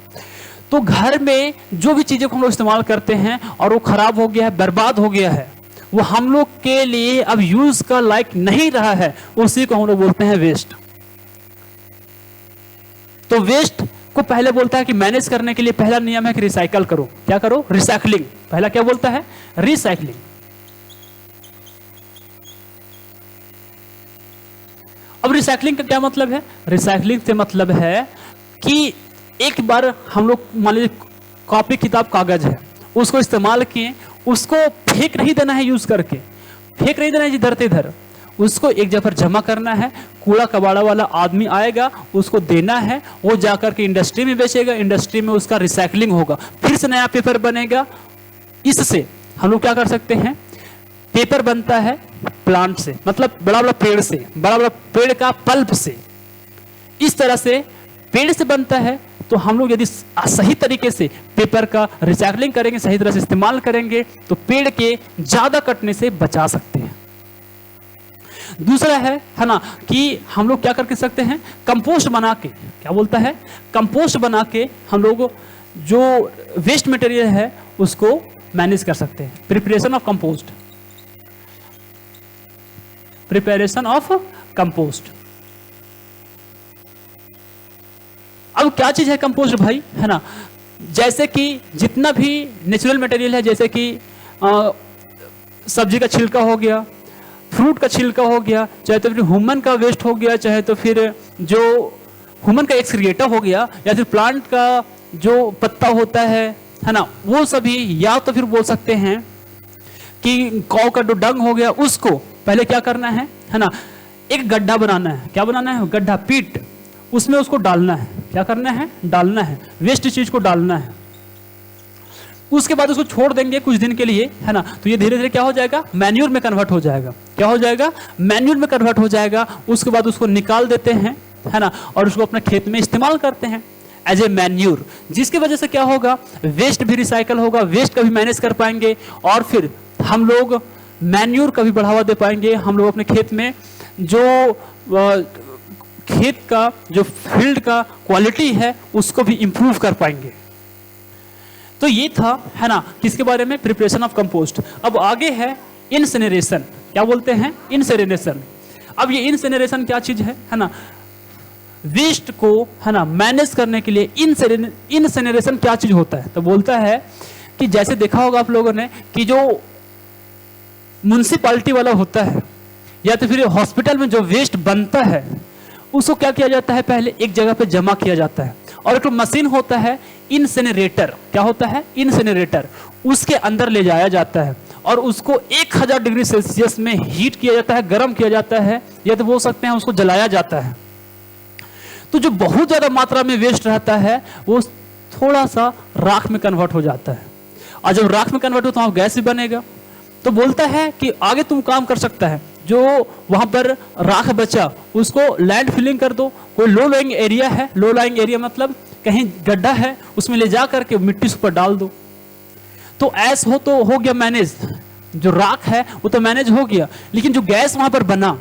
तो घर में जो भी चीजें को हम लोग इस्तेमाल करते हैं और वो खराब हो गया है, बर्बाद हो गया है, वो हम लोग के लिए अब यूज का लायक नहीं रहा है, उसी को हम लोग बोलते हैं वेस्ट। तो वेस्ट को पहले बोलता है कि मैनेज करने के लिए पहला नियम है कि रिसाइकल करो। क्या करो? रिसाइकलिंग। पहला क्या बोलता है? रिसाइकलिंग। अब रिसाइकलिंग का क्या मतलब है? रिसाइकलिंग से मतलब है कि एक बार हम लोग मान लीजिए कॉपी किताब कागज है, उसको इस्तेमाल किए, उसको फेंक नहीं देना है यूज करके, फेंक नहीं देना है इधर से इधर, उसको एक जगह पर जमा करना है। कूड़ा कबाड़ा वाला आदमी आएगा, उसको देना है, वो जाकर के इंडस्ट्री में बेचेगा, इंडस्ट्री में उसका रिसाइकलिंग होगा, फिर से नया पेपर बनेगा। इससे हम लोग क्या कर सकते हैं, पेपर बनता है प्लांट से, मतलब बड़ा बड़ा पेड़ से, बड़ा बड़ा पेड़ का पल्प से। इस तरह से पेड़ से बनता है। तो हम लोग यदि सही तरीके से पेपर का रिसाइकलिंग करेंगे, सही तरह से इस्तेमाल करेंगे, तो पेड़ के ज्यादा कटने से बचा सकते हैं। दूसरा है ना, कि हम लोग क्या करके सकते हैं, कंपोस्ट बना के, क्या बोलता है, कंपोस्ट बना के हम लोग जो वेस्ट मटेरियल है उसको मैनेज कर सकते हैं। Preparation of compost, preparation of compost. अब क्या चीज है कंपोस्ट भाई, है ना, जैसे कि जितना भी नेचुरल मटेरियल है, जैसे कि सब्जी का छिलका हो गया, फ्रूट का छिलका हो गया, चाहे तो फिर ह्यूमन का वेस्ट हो गया, चाहे तो फिर जो ह्यूमन का एक्सक्रीटा हो गया, या फिर प्लांट का जो पत्ता होता है ना, वो सभी, या तो फिर बोल सकते हैं कि कौ का जो डंग हो गया, उसको पहले क्या करना है ना, एक गड्ढा बनाना है। क्या बनाना है, गड्ढा, पीट, उसमें उसको डालना है। क्या करना है, डालना है, वेस्ट चीज को डालना है। उसके बाद उसको छोड़ देंगे कुछ दिन के लिए, है ना, तो ये धीरे धीरे क्या हो जाएगा, मैन्यूर में कन्वर्ट हो जाएगा। क्या हो जाएगा, मैन्यूर में कन्वर्ट हो जाएगा। उसके बाद उसको निकाल देते हैं, है ना, और उसको अपने खेत में इस्तेमाल करते हैं एज ए मैन्यूर, जिसकी वजह से क्या होगा, वेस्ट भी रिसाइकल होगा, वेस्ट का भी मैनेज कर पाएंगे, और फिर हम लोग मैन्यूर का भी बढ़ावा दे पाएंगे। हम लोग अपने खेत में जो खेत का जो फील्ड का क्वालिटी है उसको भी इंप्रूव कर पाएंगे। तो ये था, है ना, किसके बारे में, प्रिपरेशन ऑफ कंपोस्ट। अब आगे है इंसिनरेशन। क्या बोलते हैं, इंसिनरेशन। अब ये इंसिनरेशन क्या चीज है ना, वेस्ट को, है ना, मैनेज करने के लिए इंसिनरेशन क्या चीज होता है। तो बोलता है कि जैसे देखा होगा आप लोगों ने कि जो म्युनिसिपैलिटी वाला होता है, या तो फिर हॉस्पिटल में जो वेस्ट बनता है उसको क्या किया जाता है, पहले एक जगह पे जमा किया जाता है, और एक मशीन होता है इंसिनरेटर। क्या होता है, इंसिनरेटर, उसके अंदर ले जाया जाता है और उसको 1000 डिग्री सेल्सियस में हीट किया जाता है, गर्म किया जाता है, या तो बोल सकते हैं उसको जलाया जाता है। तो जो बहुत ज्यादा मात्रा में वेस्ट रहता है वो थोड़ा सा राख में कन्वर्ट हो जाता है, और जब राख में कन्वर्ट हो तो वहां गैस भी बनेगा। तो बोलता है कि आगे तुम काम कर सकता है, जो वहां पर राख बचा उसको लैंड फिलिंग कर दो। कोई लो लाइंग एरिया है, लो लाइंग एरिया मतलब कहीं गड्ढा है, उसमें ले जा करके मिट्टी ऊपर डाल दो। तो ऐस हो तो हो गया मैनेज, जो राख है वो तो मैनेज हो गया, लेकिन जो गैस वहां पर बना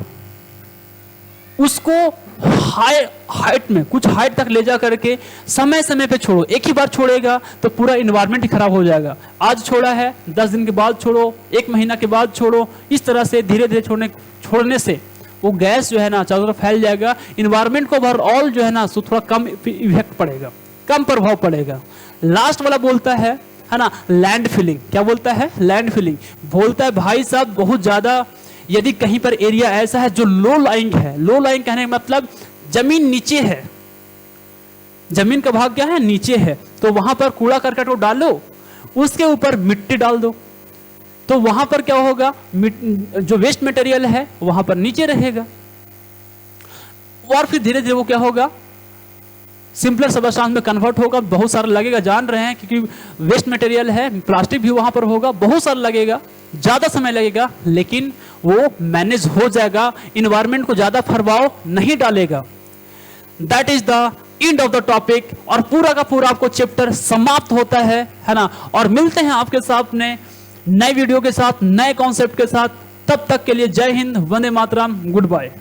उसको हाइट में, कुछ हाइट तक ले जा करके समय समय पे छोड़ो। एक ही बार छोड़ेगा तो पूरा इन्वायरमेंट ही खराब हो जाएगा। आज छोड़ा है, 10 दिन के बाद छोड़ो, 1 महीना के बाद छोड़ो, इस तरह से धीरे धीरे छोड़ने से वो गैस जो है ना चारों तरफ फैल जाएगा। इन्वायरमेंट को ओवरऑल जो है ना सो थोड़ा कम इफेक्ट पड़ेगा, कम प्रभाव पड़ेगा। लास्ट वाला बोलता है ना, लैंड फिलिंग। क्या बोलता है, लैंड फिलिंग। बोलता है भाई साहब बहुत ज्यादा यदि कहीं पर एरिया ऐसा है जो लो लाइंग है, लो लाइंग कहने का मतलब जमीन नीचे है, जमीन का भाग क्या है, नीचे है, तो वहां पर कूड़ा करकट को डालो, उसके ऊपर मिट्टी डाल दो, तो वहां पर क्या होगा, जो वेस्ट मटेरियल है वहां पर नीचे रहेगा, और फिर धीरे धीरे वो क्या होगा, सिंपलर सबस्टांस में कन्वर्ट होगा। बहुत सारा लगेगा, जान रहे हैं, क्योंकि वेस्ट मटेरियल है, प्लास्टिक भी वहां पर होगा, बहुत सारा लगेगा, ज्यादा समय लगेगा, लेकिन वो मैनेज हो जाएगा, इन्वायरमेंट को ज्यादा प्रभाव नहीं डालेगा। That is the end of the topic, और पूरा का पूरा आपको चैप्टर समाप्त होता है ना। और मिलते हैं आपके साथ नए वीडियो के साथ, नए कॉन्सेप्ट के साथ। तब तक के लिए जय हिंद, वंदे मातरम, गुड बाय।